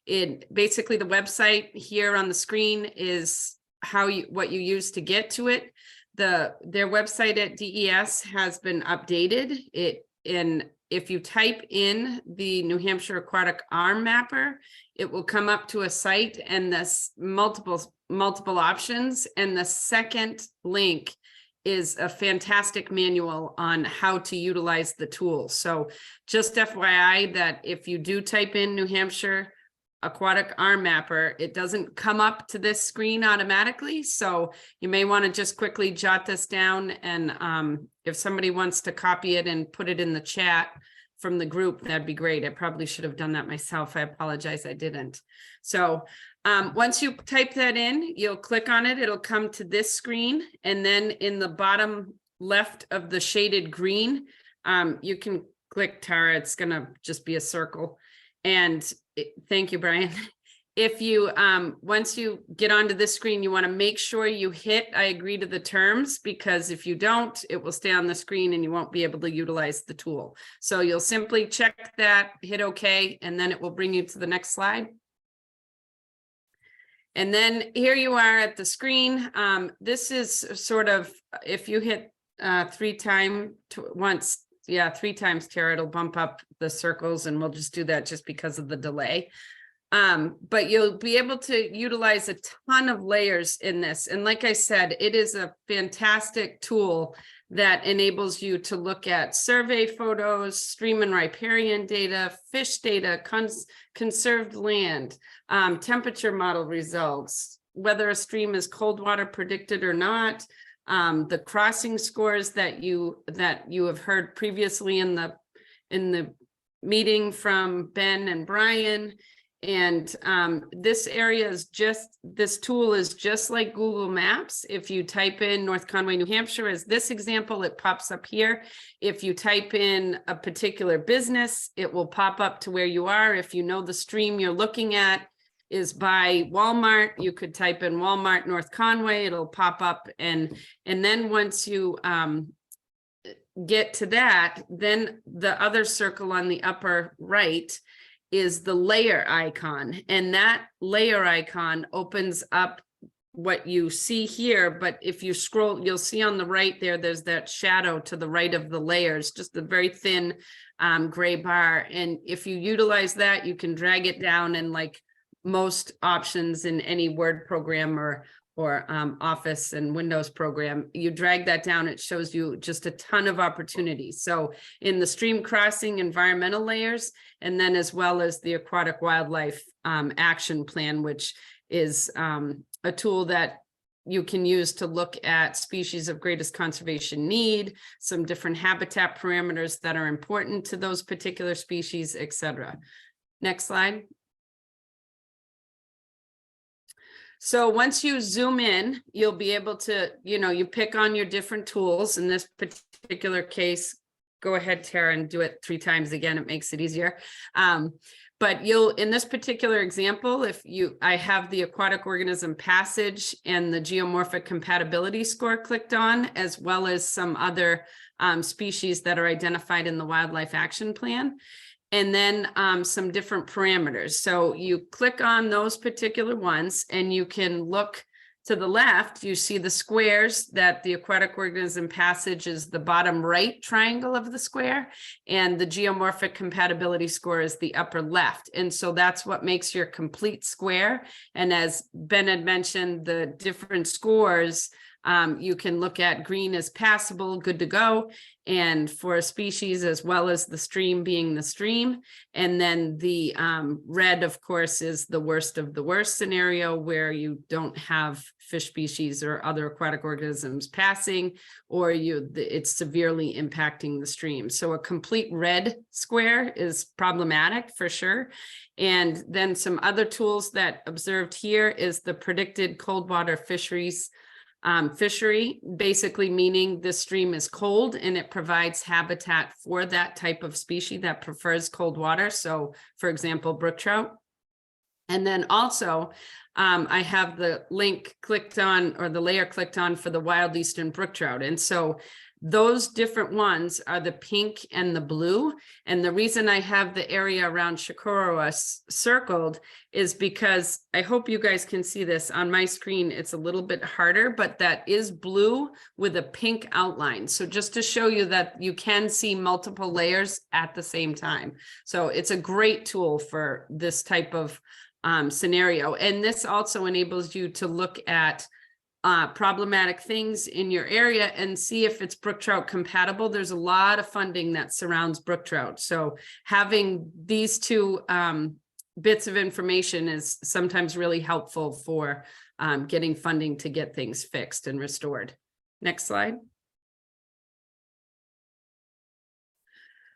Basically the website here on the screen is what you use to get to it. Their website at DES has been updated. If you type in the New Hampshire Aquatic ARM mapper, it will come up to a site and this multiple options. And the second link is a fantastic manual on how to utilize the tool. So just FYI that if you do type in New Hampshire Aquatic ARM mapper, it doesn't come up to this screen automatically. So you may want to just quickly jot this down. And if somebody wants to copy it and put it in the chat from the group, that'd be great. I probably should have done that myself. I apologize, I didn't. So once you type that in, you'll click on it. It'll come to this screen. And then in the bottom left of the shaded green, you can click, Tara. It's going to just be a circle. And thank you, Brian. If you, once you get onto this screen, you want to make sure you hit I agree to the terms, because if you don't, it will stay on the screen and you won't be able to utilize the tool. So you'll simply check that, hit OK, and then it will bring you to the next slide. And then here you are at the screen. This is sort of, if you hit 3 times, Tara, it'll bump up the circles, and we'll just do that just because of the delay. But you'll be able to utilize a ton of layers in this. And like I said, it is a fantastic tool that enables you to look at survey photos, stream and riparian data, fish data, conserved land, temperature model results, whether a stream is cold water predicted or not, the crossing scores that you have heard previously in the meeting from Ben and Brian. And this tool is just like Google Maps. If you type in North Conway, New Hampshire, as this example, it pops up here. If you type in a particular business, it will pop up to where you are. If you know the stream you're looking at is by Walmart, you could type in Walmart North Conway, it'll pop up. And then once you get to that, then the other circle on the upper right is the layer icon, and that layer icon opens up what you see here. But if you scroll, you'll see on the right there's that shadow to the right of the layers, just a very thin gray bar. And if you utilize that, you can drag it down, and like most options in any Word program or Office and Windows program, you drag that down, it shows you just a ton of opportunities. So in the stream crossing environmental layers, and then as well as the aquatic wildlife action plan, which is a tool that you can use to look at species of greatest conservation need, some different habitat parameters that are important to those particular species, etc. Next slide. So once you zoom in, you'll be able to, you pick on your different tools. In this particular case, go ahead, Tara, and do it 3 times again. It makes it easier. But in this particular example, I have the aquatic organism passage and the geomorphic compatibility score clicked on, as well as some other species that are identified in the wildlife action plan. And then some different parameters. So you click on those particular ones, and you can look to the left. You see the squares that the aquatic organism passage is the bottom right triangle of the square, and the geomorphic compatibility score is the upper left. And so that's what makes your complete square. And as Ben had mentioned, the different scores, you can look at green as passable, good to go, and for a species, as well as the stream being the stream. And then the red, of course, is the worst of the worst scenario, where you don't have fish species or other aquatic organisms passing, or it's severely impacting the stream. So a complete red square is problematic for sure. And then some other tools that observed here is the predicted cold water fisheries fishery, basically meaning the stream is cold and it provides habitat for that type of species that prefers cold water. So for example, brook trout. And then also I have the link clicked on, or the layer clicked on, for the wild eastern brook trout. And so those different ones are the pink and the blue. And the reason I have the area around Shakoroa circled is because I hope you guys can see this on my screen. It's a little bit harder, but that is blue with a pink outline. So just to show you that you can see multiple layers at the same time. So it's a great tool for this type of scenario. And this also enables you to look at problematic things in your area and see if it's brook trout compatible. There's a lot of funding that surrounds brook trout. So having these two bits of information is sometimes really helpful for getting funding to get things fixed and restored. Next slide.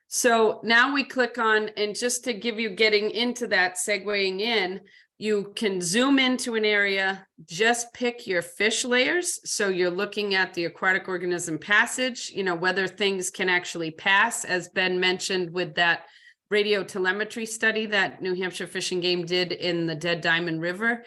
So now we click on, and just to give you getting into that, segueing in, you can zoom into an area, just pick your fish layers. So you're looking at the aquatic organism passage, whether things can actually pass, as Ben mentioned with that radio telemetry study that New Hampshire Fish and Game did in the Dead Diamond River.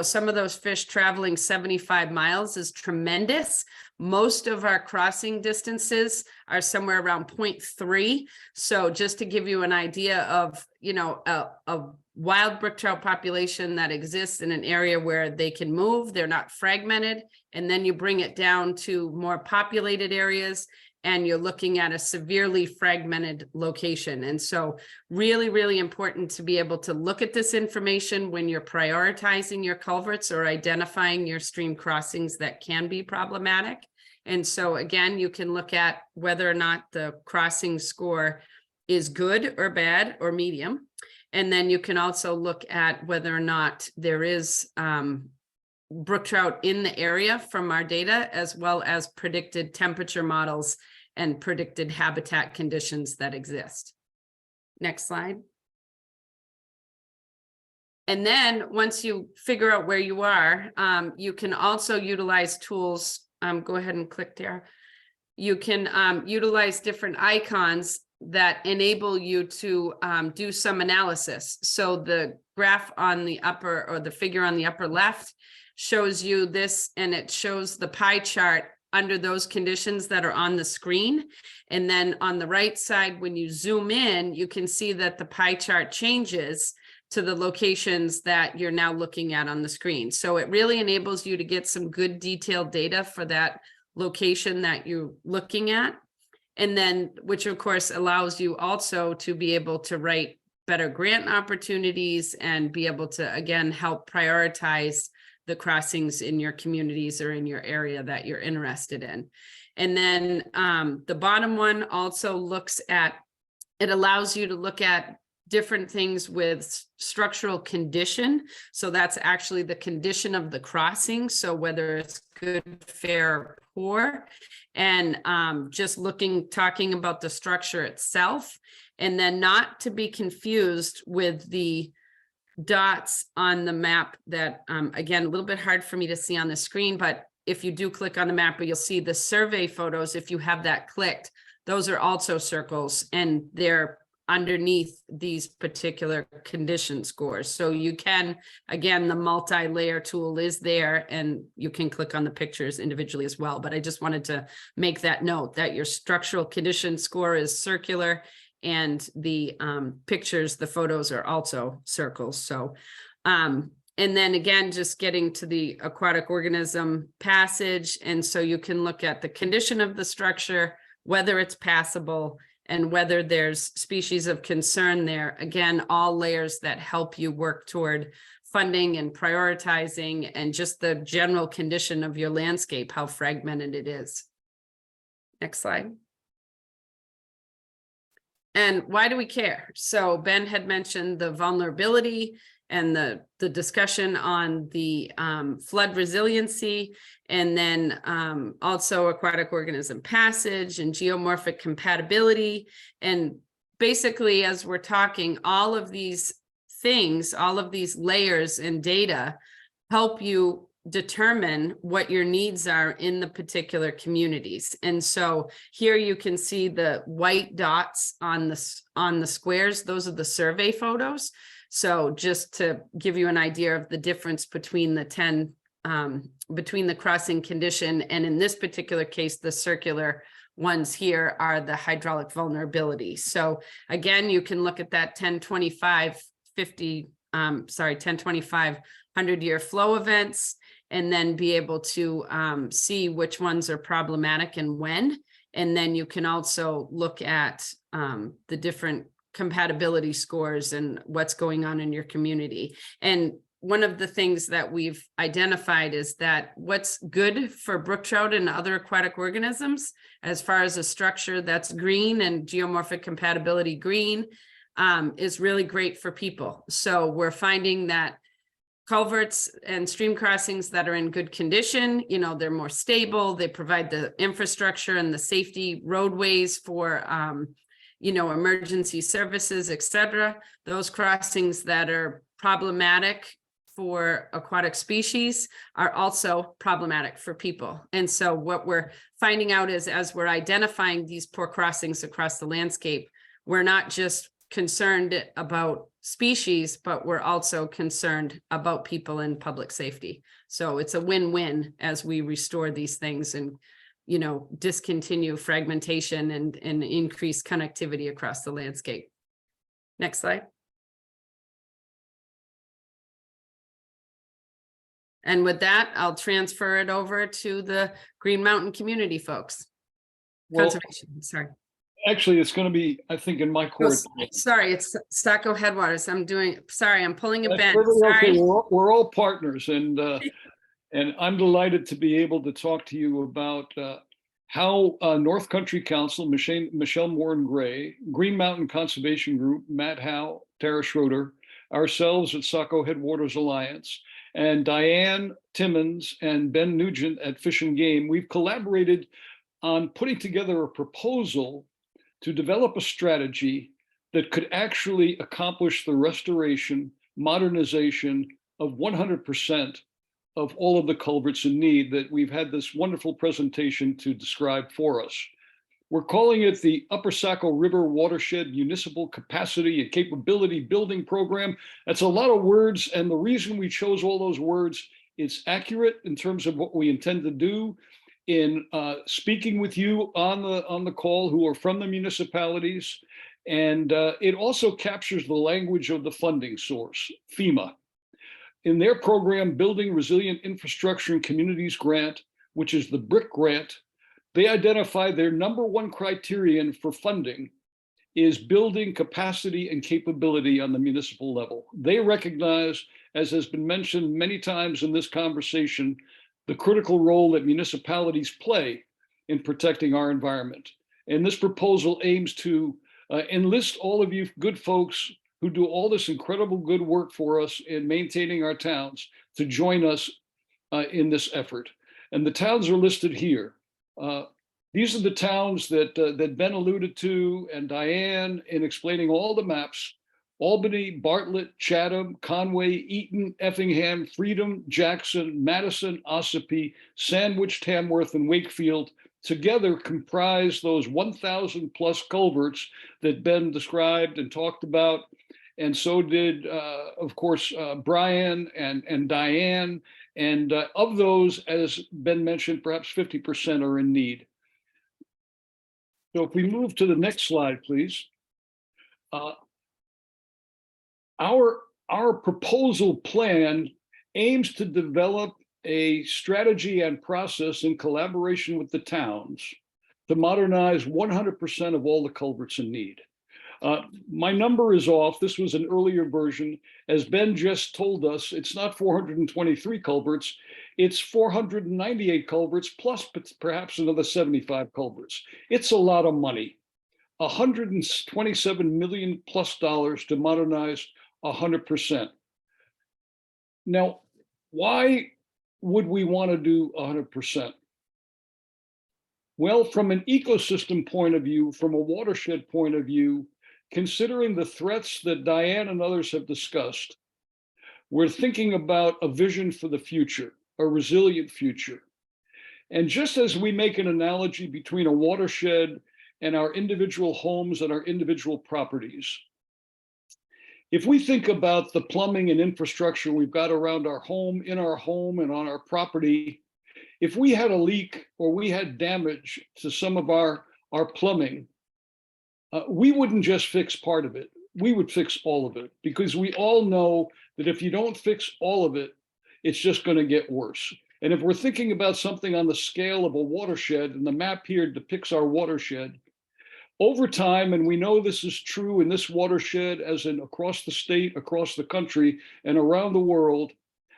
Some of those fish traveling 75 miles is tremendous. Most of our crossing distances are somewhere around 0.3. So just to give you an idea of, a wild brook trout population that exists in an area where they can move, they're not fragmented, and then you bring it down to more populated areas, and you're looking at a severely fragmented location. And so really, really important to be able to look at this information when you're prioritizing your culverts or identifying your stream crossings that can be problematic. And so again, you can look at whether or not the crossing score is good or bad or medium. And then you can also look at whether or not there is brook trout in the area from our data, as well as predicted temperature models and predicted habitat conditions that exist. Next slide. And then once you figure out where you are, you can also utilize tools. Go ahead and click there. You can utilize different icons that enable you to do some analysis. So the graph on the upper, or the figure on the upper left, shows you this, and it shows the pie chart under those conditions that are on the screen. And then on the right side, when you zoom in, you can see that the pie chart changes to the locations that you're now looking at on the screen. So it really enables you to get some good detailed data for that location that you're looking at. And then, which of course allows you also to be able to write better grant opportunities and be able to, again, help prioritize the crossings in your communities or in your area that you're interested in. And then the bottom one also looks at, it allows you to look at different things with structural condition. So that's actually the condition of the crossing. So whether it's good, fair, or poor, and just talking about the structure itself, and then not to be confused with the dots on the map that, again, a little bit hard for me to see on the screen, but if you do click on the map, you'll see the survey photos. If you have that clicked, those are also circles, and they're underneath these particular condition scores. So you can, again, the multi-layer tool is there, and you can click on the pictures individually as well. But I just wanted to make that note that your structural condition score is circular, and the pictures, the photos are also circles. So, and then again, just getting to the aquatic organism passage. And so you can look at the condition of the structure, whether it's passable, and whether there's species of concern there. Again, all layers that help you work toward funding and prioritizing, and just the general condition of your landscape, how fragmented it is. Next slide. And why do we care? So Ben had mentioned the vulnerability and the discussion on the flood resiliency, and then also aquatic organism passage and geomorphic compatibility. And basically, as we're talking, all of these things, all of these layers and data help you determine what your needs are in the particular communities. And so here you can see the white dots on the squares. Those are the survey photos. So just to give you an idea of the difference between the 10, between the crossing condition, and in this particular case, the circular ones here are the hydraulic vulnerability. So again, you can look at that 1025 100-year flow events, and then be able to see which ones are problematic and when. And then you can also look at the different compatibility scores and what's going on in your community. And one of the things that we've identified is that what's good for brook trout and other aquatic organisms, as far as a structure that's green and geomorphic compatibility green, is really great for people. So we're finding that culverts and stream crossings that are in good condition, you know, they're more stable, they provide the infrastructure and the safety roadways for you know, emergency services, etc. Those crossings that are problematic for aquatic species are also problematic for people. And so what we're finding out is, as we're identifying these poor crossings across the landscape, we're not just concerned about species, but we're also concerned about people and public safety. So it's a win-win as we restore these things and, you know, discontinue fragmentation and increase connectivity across the landscape. Next slide. And with that, I'll transfer it over to the Green Mountain community folks. Well, Conservation, sorry. actually, it's going to be, I think, in my Oh, court. Sorry, it's Saco Headwaters. I'm pulling a That's Ben, perfectly okay. sorry. We're all partners, and I'm delighted to be able to talk to you about how North Country Council, Michelle Moran Gray, Green Mountain Conservation Group, Matt Howe, Tara Schroeder, ourselves at Saco Headwaters Alliance, and Diane Timmons and Ben Nugent at Fish and Game, we've collaborated on putting together a proposal to develop a strategy that could actually accomplish the restoration, modernization of 100% of all of the culverts in need that we've had this wonderful presentation to describe for us. We're calling it the Upper Saco River Watershed Municipal Capacity and Capability Building Program. That's a lot of words, and the reason we chose all those words, it's accurate in terms of what we intend to do in speaking with you on the call who are from the municipalities, and it also captures the language of the funding source, FEMA. In their program, Building Resilient Infrastructure in Communities Grant, which is the BRIC grant, they identified their #1 criterion for funding is building capacity and capability on the municipal level. They recognize, as has been mentioned many times in this conversation, the critical role that municipalities play in protecting our environment. And this proposal aims to enlist all of you good folks who do all this incredible good work for us in maintaining our towns to join us in this effort. And the towns are listed here. These are the towns that Ben alluded to and Diane in explaining all the maps: Albany, Bartlett, Chatham, Conway, Eaton, Effingham, Freedom, Jackson, Madison, Ossipee, Sandwich, Tamworth, and Wakefield together comprise those 1,000 plus culverts that Ben described and talked about. And so did, of course, Brian and Diane. And of those, as Ben mentioned, perhaps 50% are in need. So if we move to the next slide, please. Our proposal plan aims to develop a strategy and process in collaboration with the towns to modernize 100% of all the culverts in need. My number is off. This was an earlier version. As Ben just told us, it's not 423 culverts, it's 498 culverts plus perhaps another 75 culverts. It's a lot of money. $127 million plus to modernize 100%. Now, why would we want to do 100%? Well, from an ecosystem point of view, from a watershed point of view, considering the threats that Diane and others have discussed, we're thinking about a vision for the future, a resilient future. And just as we make an analogy between a watershed and our individual homes and our individual properties, if we think about the plumbing and infrastructure we've got around our home, in our home, and on our property, if we had a leak or we had damage to some of our plumbing, we wouldn't just fix part of it. We would fix all of it, because we all know that if you don't fix all of it, it's just going to get worse. And if we're thinking about something on the scale of a watershed, and the map here depicts our watershed, over time, and we know this is true in this watershed as in across the state, across the country, and around the world,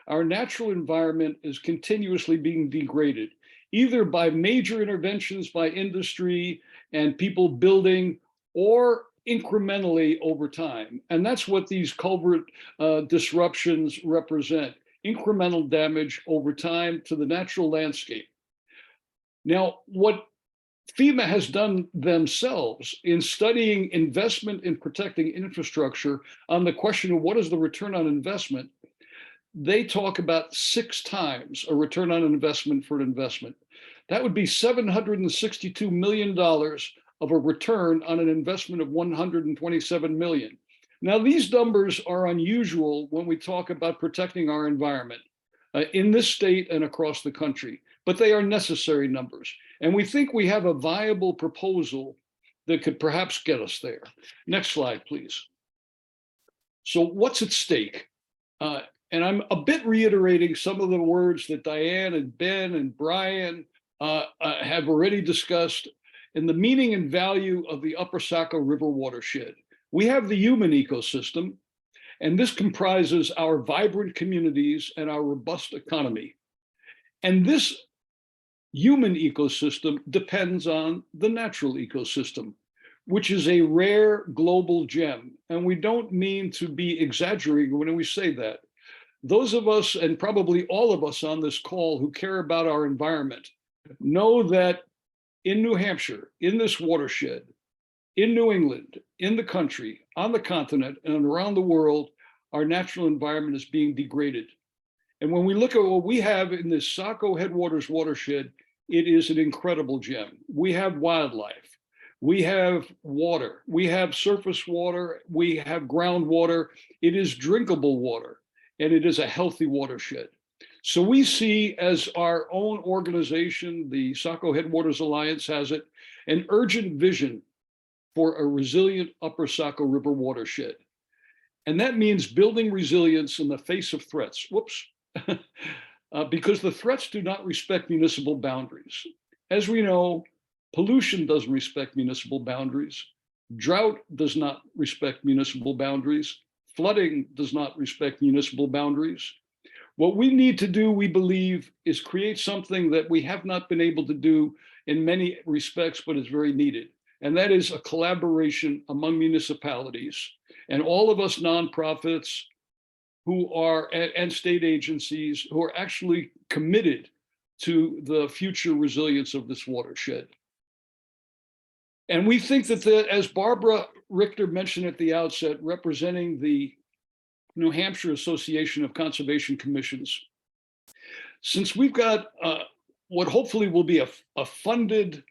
our natural environment is continuously being degraded, either by major interventions by industry and people building, or incrementally over time. And that's what these culvert disruptions represent: incremental damage over time to the natural landscape. Now, what FEMA has done themselves in studying investment in protecting infrastructure on the question of what is the return on investment, they talk about 6 times a return on investment for an investment. That would be $762 million of a return on an investment of $127 million. Now, these numbers are unusual when we talk about protecting our environment in this state and across the country, but they are necessary numbers. And we think we have a viable proposal that could perhaps get us there. Next slide, please. So what's at stake? And I'm a bit reiterating some of the words that Diane and Ben and Brian have already discussed. and the meaning and value of the Upper Saco River watershed. We have the human ecosystem, and this comprises our vibrant communities and our robust economy. And this human ecosystem depends on the natural ecosystem, which is a rare global gem. And we don't mean to be exaggerating when we say that. Those of us, and probably all of us on this call who care about our environment, know that in New Hampshire, in this watershed, in New England, in the country, on the continent, and around the world, our natural environment is being degraded. And when we look at what we have in this Saco Headwaters watershed, it is an incredible gem. We have wildlife, we have water, we have surface water, we have groundwater. It is drinkable water, and it is a healthy watershed. So we see, as our own organization, the Saco Headwaters Alliance has it, an urgent vision for a resilient Upper Saco River watershed. And that means building resilience in the face of threats. Whoops. Because the threats do not respect municipal boundaries. As we know, pollution doesn't respect municipal boundaries. Drought does not respect municipal boundaries. Flooding does not respect municipal boundaries. What we need to do, we believe, is create something that we have not been able to do in many respects, but is very needed. And that is a collaboration among municipalities and all of us nonprofits who are, and state agencies who are actually committed to the future resilience of this watershed. And we think that, as Barbara Richter mentioned at the outset, representing the New Hampshire Association of Conservation Commissions, since we've got what hopefully will be a funded,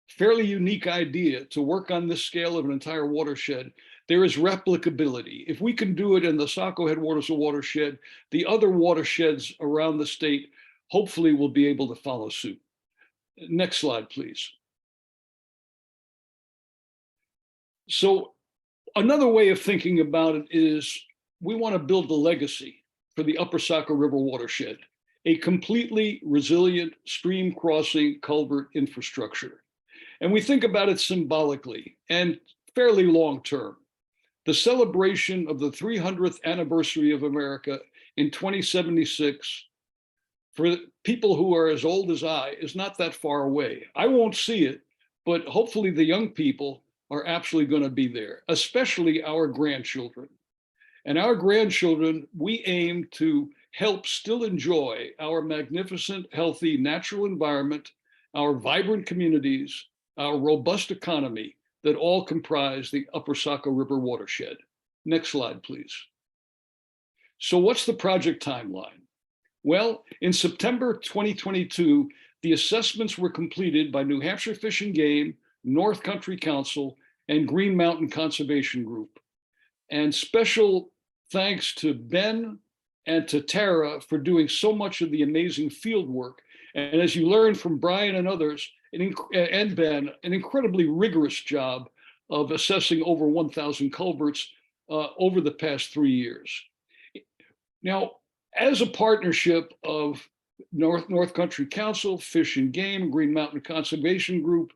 fairly unique idea to work on this scale of an entire watershed, there is replicability. If we can do it in the Saco Headwaters watershed, the other watersheds around the state hopefully will be able to follow suit. Next slide, please. So another way of thinking about it is we want to build a legacy for the Upper Saco River watershed, a completely resilient stream crossing culvert infrastructure. And we think about it symbolically and fairly long term. The celebration of the 300th anniversary of America in 2076, for people who are as old as I, is not that far away. I won't see it, but hopefully the young people are actually going to be there, especially our grandchildren. And our grandchildren, we aim to help still enjoy our magnificent, healthy natural environment, our vibrant communities, our robust economy that all comprise the Upper Saco River watershed. Next slide, please. So what's the project timeline? Well, in September 2022, the assessments were completed by New Hampshire Fish and Game, North Country Council, and Green Mountain Conservation Group. And special thanks to Ben and to Tara for doing so much of the amazing field work. And as you learned from Brian and others, and Ben, an incredibly rigorous job of assessing over 1,000 culverts over the past 3 years. Now, as a partnership of North Country Council, Fish and Game, Green Mountain Conservation Group,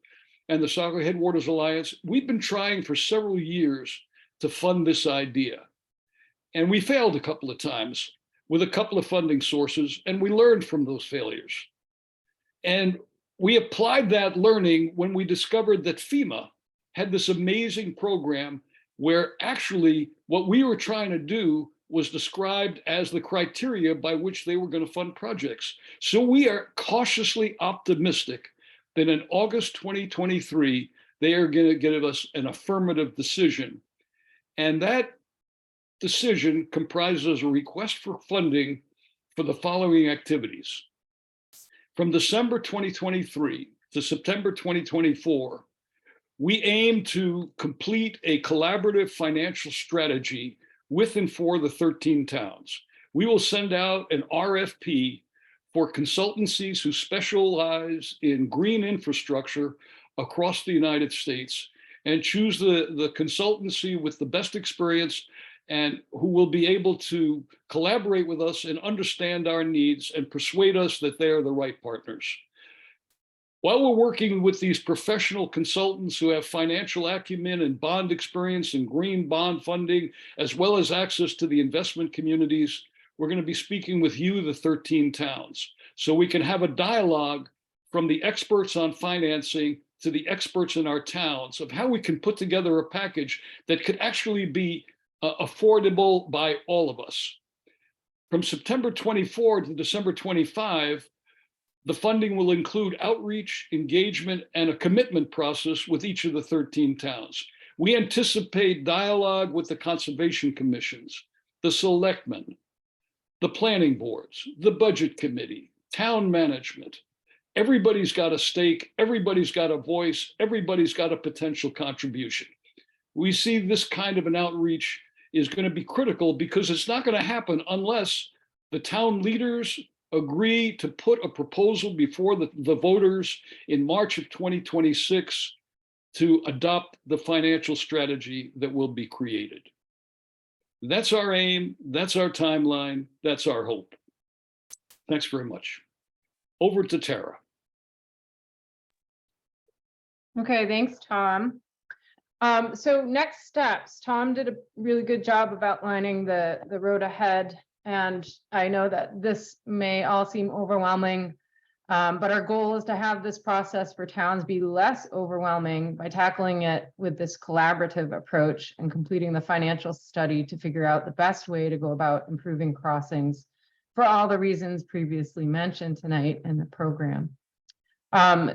and the Saco Headwaters Alliance, we've been trying for several years to fund this idea. And we failed a couple of times with a couple of funding sources, and we learned from those failures. And we applied that learning when we discovered that FEMA had this amazing program where actually what we were trying to do was described as the criteria by which they were going to fund projects. So we are cautiously optimistic that in August 2023, they are going to give us an affirmative decision. And that decision comprises a request for funding for the following activities. From December 2023 to September 2024, we aim to complete a collaborative financial strategy with and for the 13 towns. We will send out an RFP for consultancies who specialize in green infrastructure across the United States and choose the consultancy with the best experience and who will be able to collaborate with us and understand our needs and persuade us that they are the right partners. While we're working with these professional consultants who have financial acumen and bond experience and green bond funding, as well as access to the investment communities, we're going to be speaking with you, the 13 towns, so we can have a dialogue from the experts on financing to the experts in our towns of how we can put together a package that could actually be affordable by all of us. From September 24 to December 25, the funding will include outreach, engagement, and a commitment process with each of the 13 towns. We anticipate dialogue with the conservation commissions, the selectmen, the planning boards, the budget committee, town management. Everybody's got a stake, everybody's got a voice, everybody's got a potential contribution. We see this kind of an outreach is going to be critical because it's not going to happen unless the town leaders agree to put a proposal before the voters in March of 2026 to adopt the financial strategy that will be created. That's our aim, that's our timeline, that's our hope. Thanks very much. Over to Tara. Okay, thanks, Tom. So next steps, Tom did a really good job of outlining the road ahead. And I know that this may all seem overwhelming, but our goal is to have this process for towns be less overwhelming by tackling it with this collaborative approach and completing the financial study to figure out the best way to go about improving crossings for all the reasons previously mentioned tonight in the program.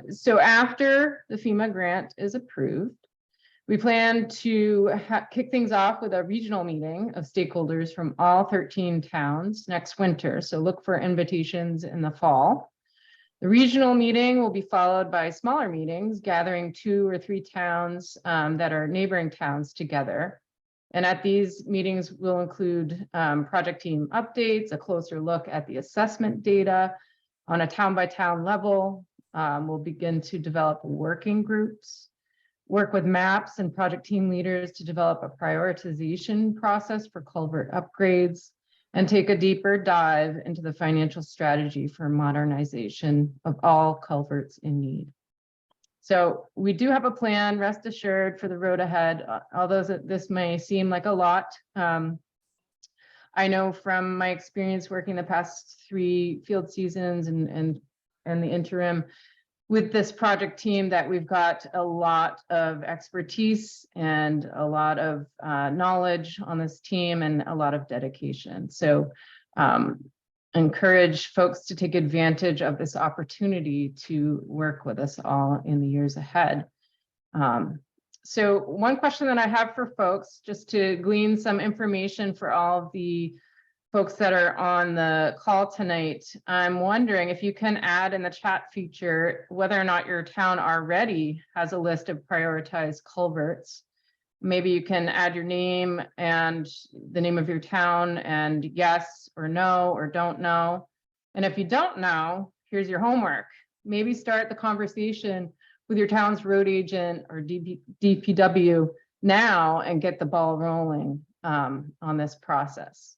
So after the FEMA grant is approved, we plan to kick things off with a regional meeting of stakeholders from all 13 towns next winter. So look for invitations in the fall. The regional meeting will be followed by smaller meetings, gathering 2 or 3 towns that are neighboring towns together. And at these meetings, we'll include project team updates, a closer look at the assessment data on a town by town level. We'll begin to develop working groups, work with maps and project team leaders to develop a prioritization process for culvert upgrades, and take a deeper dive into the financial strategy for modernization of all culverts in need. So we do have a plan, rest assured, for the road ahead, although this may seem like a lot. I know from my experience working the past 3 field seasons and the interim with this project team that we've got a lot of expertise and a lot of knowledge on this team and a lot of dedication. So encourage folks to take advantage of this opportunity to work with us all in the years ahead. So one question that I have for folks, just to glean some information for all of the folks that are on the call tonight, I'm wondering if you can add in the chat feature whether or not your town already has a list of prioritized culverts. Maybe you can add your name and the name of your town and yes or no or don't know. And if you don't know, here's your homework. Maybe start the conversation with your town's road agent or DPW now and get the ball rolling on this process.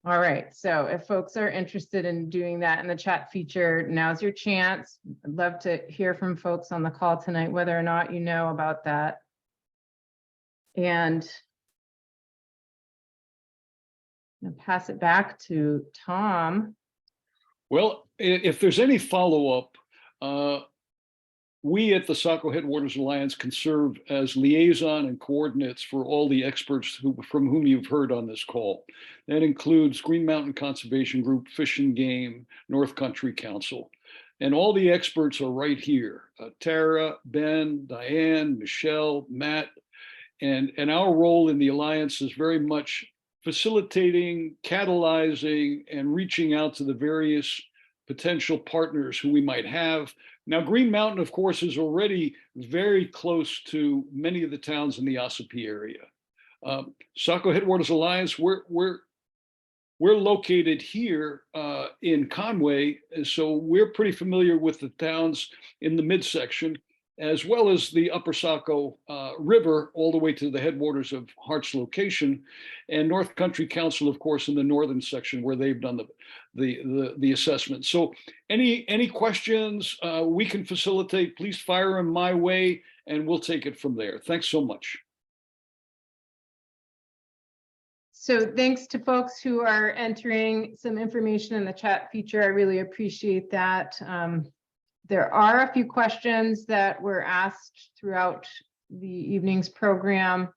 All right, so if folks are interested in doing that in the chat feature, now's your chance. I'd love to hear from folks on the call tonight, whether or not you know about that. And I'll pass it back to Tom. Well, if there's any follow-up, we at the Saco Headwaters Alliance can serve as liaison and coordinates for all the experts from whom you've heard on this call. That includes Green Mountain Conservation Group, Fish and Game, North Country Council. And all the experts are right here. Tara, Ben, Diane, Michelle, Matt. And our role in the Alliance is very much facilitating, catalyzing, and reaching out to the various potential partners who we might have. Now, Green Mountain, of course, is already very close to many of the towns in the Ossipee area. Saco Headwaters Alliance, we're located here in Conway, so we're pretty familiar with the towns in the midsection. as well as the Upper Saco River, all the way to the headwaters of Hart's location, and North Country Council, of course, in the northern section where they've done the assessment. So any questions we can facilitate, please fire them my way, and we'll take it from there. Thanks so much. So thanks to folks who are entering some information in the chat feature. I really appreciate that. There are a few questions that were asked throughout the evening's program.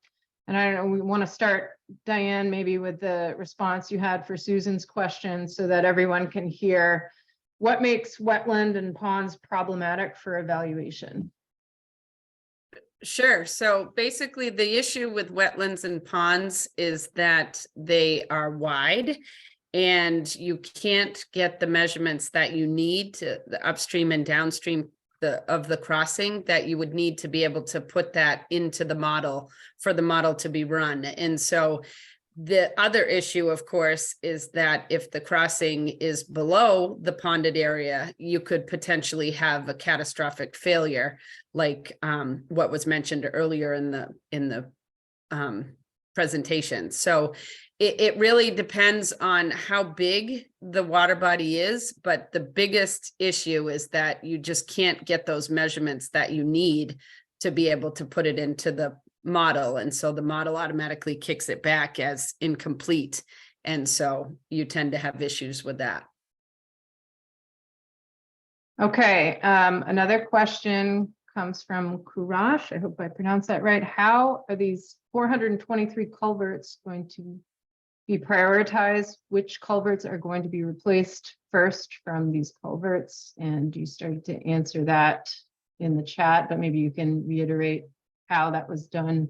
And I don't know, we want to start, Diane, maybe with the response you had for Susan's question so that everyone can hear what makes wetland and ponds problematic for evaluation. Sure. So basically the issue with wetlands and ponds is that they are wide and you can't get the measurements that you need to the upstream and downstream of the crossing that you would need to be able to put that into the model for the model to be run. And so the other issue, of course, is that if the crossing is below the ponded area, you could potentially have a catastrophic failure, like what was mentioned earlier in the presentation. So it really depends on how big the water body is, but the biggest issue is that you just can't get those measurements that you need to be able to put it into the model. And so the model automatically kicks it back as incomplete. And so you tend to have issues with that. Okay, another question comes from Kurash. I hope I pronounced that right. How are these 423 culverts going to be prioritized? Which culverts are going to be replaced first from these culverts? And you started to answer that in the chat, but maybe you can reiterate how that was done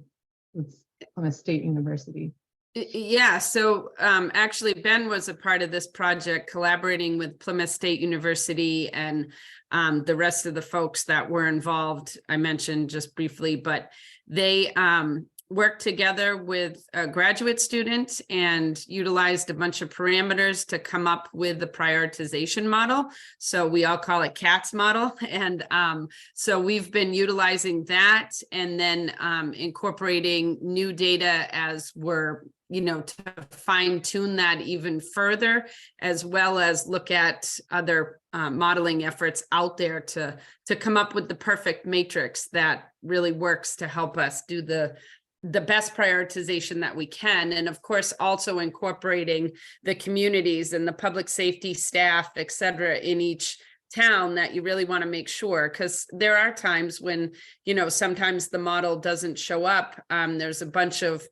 with Plymouth State University. Yeah, so actually Ben was a part of this project collaborating with Plymouth State University and the rest of the folks that were involved. I mentioned just briefly, but they worked together with a graduate student and utilized a bunch of parameters to come up with the prioritization model. So we all call it CATS model. And so we've been utilizing that and then incorporating new data as we're, to fine tune that even further, as well as look at other modeling efforts out there to come up with the perfect matrix that really works to help us do the best prioritization that we can. And of course, also incorporating the communities and the public safety staff, et cetera, in each town that you really want to make sure, because there are times when, sometimes the model doesn't show up. There's a bunch of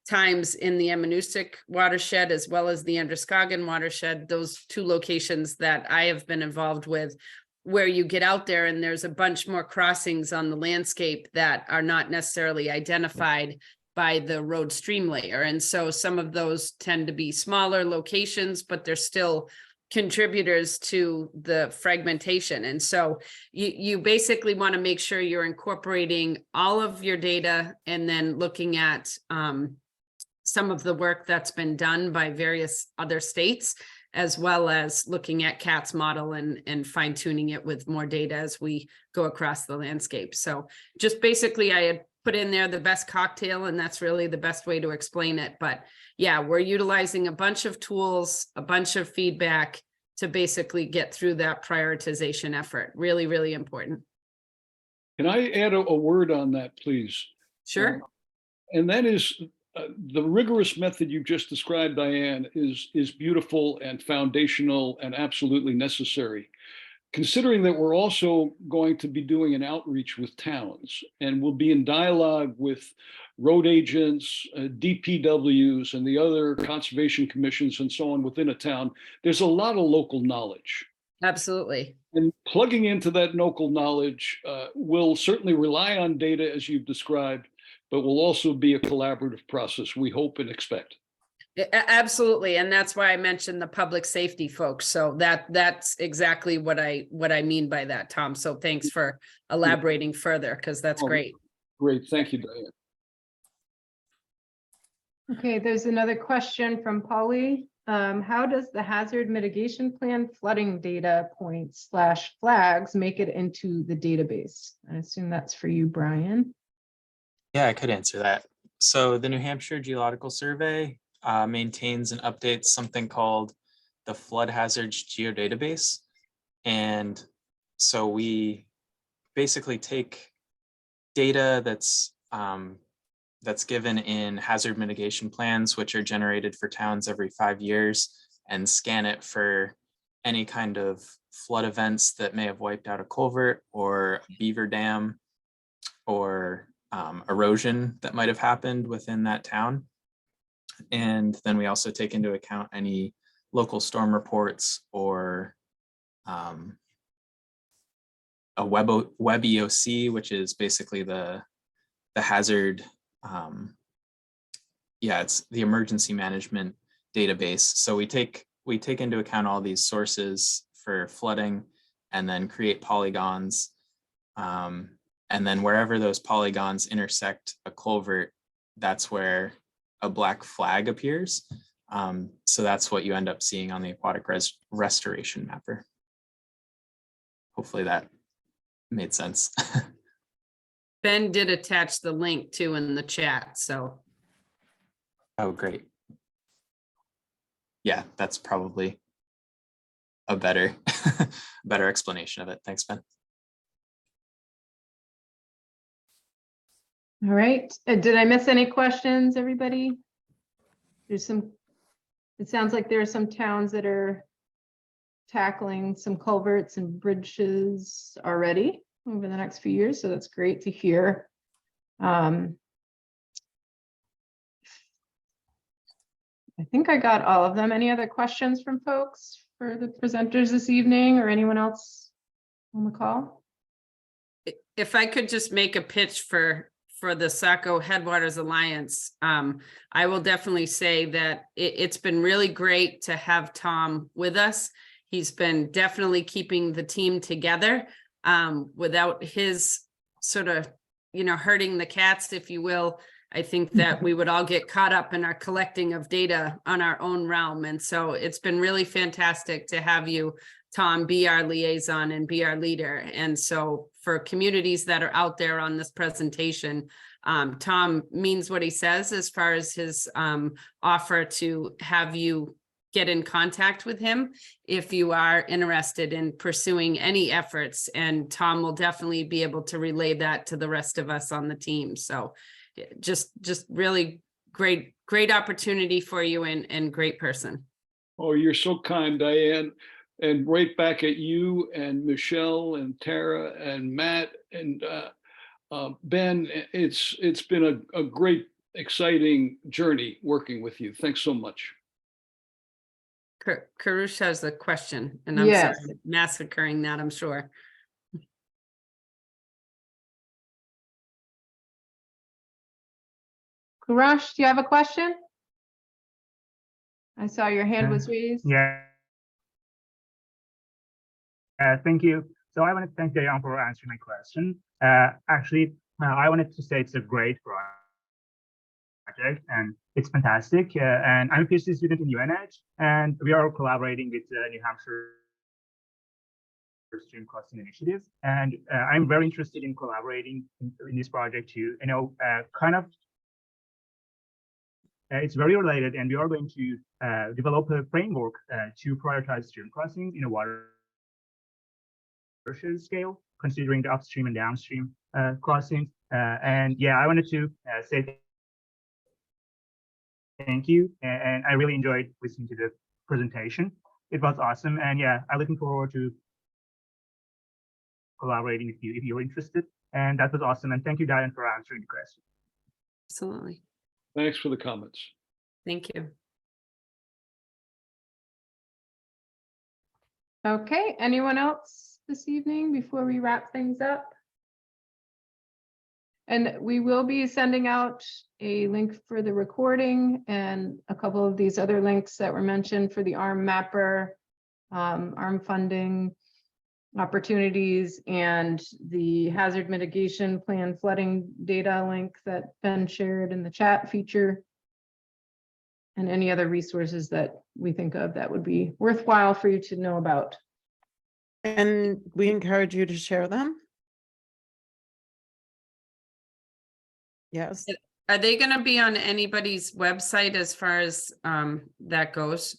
times in the Amanuensick watershed, as well as the Androscoggin watershed, those two locations that I have been involved with, where you get out there and there's a bunch more crossings on the landscape that are not necessarily identified by the road stream layer. And so some of those tend to be smaller locations, but they're still contributors to the fragmentation. And so you basically want to make sure you're incorporating all of your data and then looking at some of the work that's been done by various other states, as well as looking at CATS model and fine tuning it with more data as we go across the landscape. So just basically I had put in there the best cocktail, and that's really the best way to explain it. But yeah, we're utilizing a bunch of tools, a bunch of feedback to basically get through that prioritization effort. Really, really important. Can I add a word on that, please? Sure. And that is the rigorous method you just described, Diane, is beautiful and foundational and absolutely necessary. Considering that we're also going to be doing an outreach with towns and we'll be in dialogue with road agents, DPWs, and the other conservation commissions and so on within a town, there's a lot of local knowledge. Absolutely. And plugging into that local knowledge will certainly rely on data as you've described, but will also be a collaborative process, we hope and expect. Absolutely. And that's why I mentioned the public safety folks. So that's exactly what I mean by that, Tom. So thanks for elaborating further, because that's great. Great. Thank you, Diane. Okay, there's another question from Polly. how does the hazard mitigation plan flooding data points / flags make it into the database? I assume that's for you, Brian. Yeah, I could answer that. So the New Hampshire Geological Survey maintains and updates something called the Flood Hazards Geodatabase. And so we basically take data that's given in hazard mitigation plans, which are generated for towns every 5 years, and scan it for any kind of flood events that may have wiped out a culvert or a beaver dam or erosion that might have happened within that town. And then we also take into account any local storm reports or a web EOC, which is basically the hazard. It's the emergency management database. So we take into account all these sources for flooding and then create polygons. And then wherever those polygons intersect a culvert, that's where a black flag appears. So that's what you end up seeing on the aquatic restoration mapper. Hopefully that made sense. Ben did attach the link too in the chat, so. Oh, great. Yeah, that's probably a better, better explanation of it. Thanks, Ben. All right, did I miss any questions, everybody? It sounds like there are some towns that are tackling some culverts and bridges already over the next few years, so that's great to hear. I think I got all of them. Any other questions from folks for the presenters this evening or anyone else on the call? If I could just make a pitch for the Saco Headwaters Alliance, I will definitely say that it's been really great to have Tom with us. He's been definitely keeping the team together without his sort of, herding the cats, if you will. I think that we would all get caught up in our collecting of data on our own realm. And so it's been really fantastic to have you, Tom, be our liaison and be our leader. And so for communities that are out there on this presentation, Tom means what he says as far as his offer to have you get in contact with him if you are interested in pursuing any efforts. And Tom will definitely be able to relay that to the rest of us on the team. So just really great opportunity for you and great person. Oh, you're so kind, Diane. And right back at you and Michelle and Tara and Matt and Ben. It's been a great, exciting journey working with you. Thanks so much. Karush has a question, and I'm Yes. sorry, massacring that, I'm sure. Kurash, do you have a question? I saw your hand was raised. Yeah. Thank you. So I want to thank Diane for answering my question. Actually, I wanted to say it's a great project and it's fantastic. And I'm a PhD student in UNH, and we are collaborating with New Hampshire Stream Crossing Initiative. And I'm very interested in collaborating in this project too. It's very related, and we are going to develop a framework to prioritize stream crossings in a watershed scale, considering the upstream and downstream crossings. And yeah, I wanted to say thank you, and I really enjoyed listening to the presentation. It was awesome, and yeah, I'm looking forward to collaborating with you if you're interested. And that was awesome, and thank you, Diane, for answering the question. Absolutely. Thanks for the comments. Thank you. Okay, anyone else this evening before we wrap things up? And we will be sending out a link for the recording and a couple of these other links that were mentioned for the ARM mapper, ARM funding opportunities, and the hazard mitigation plan flooding data link that Ben shared in the chat feature. and any other resources that we think of that would be worthwhile for you to know about. And we encourage you to share them. Yes. Are they going to be on anybody's website as far as that goes?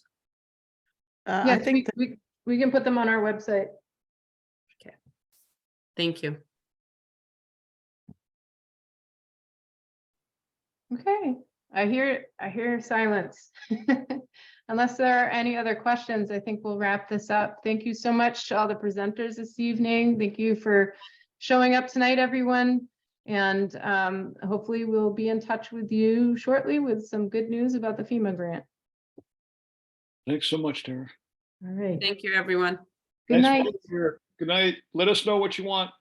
I Yes, think we can put them on our website. Thank you. Okay, I hear silence. Unless there are any other questions, I think we'll wrap this up. Thank you so much to all the presenters this evening. Thank you for showing up tonight, everyone. And hopefully we'll be in touch with you shortly with some good news about the FEMA grant. Thanks so much, Tara. All right. Thank you, everyone. Good Thanks for night. being here. Good night. Let us know what you want.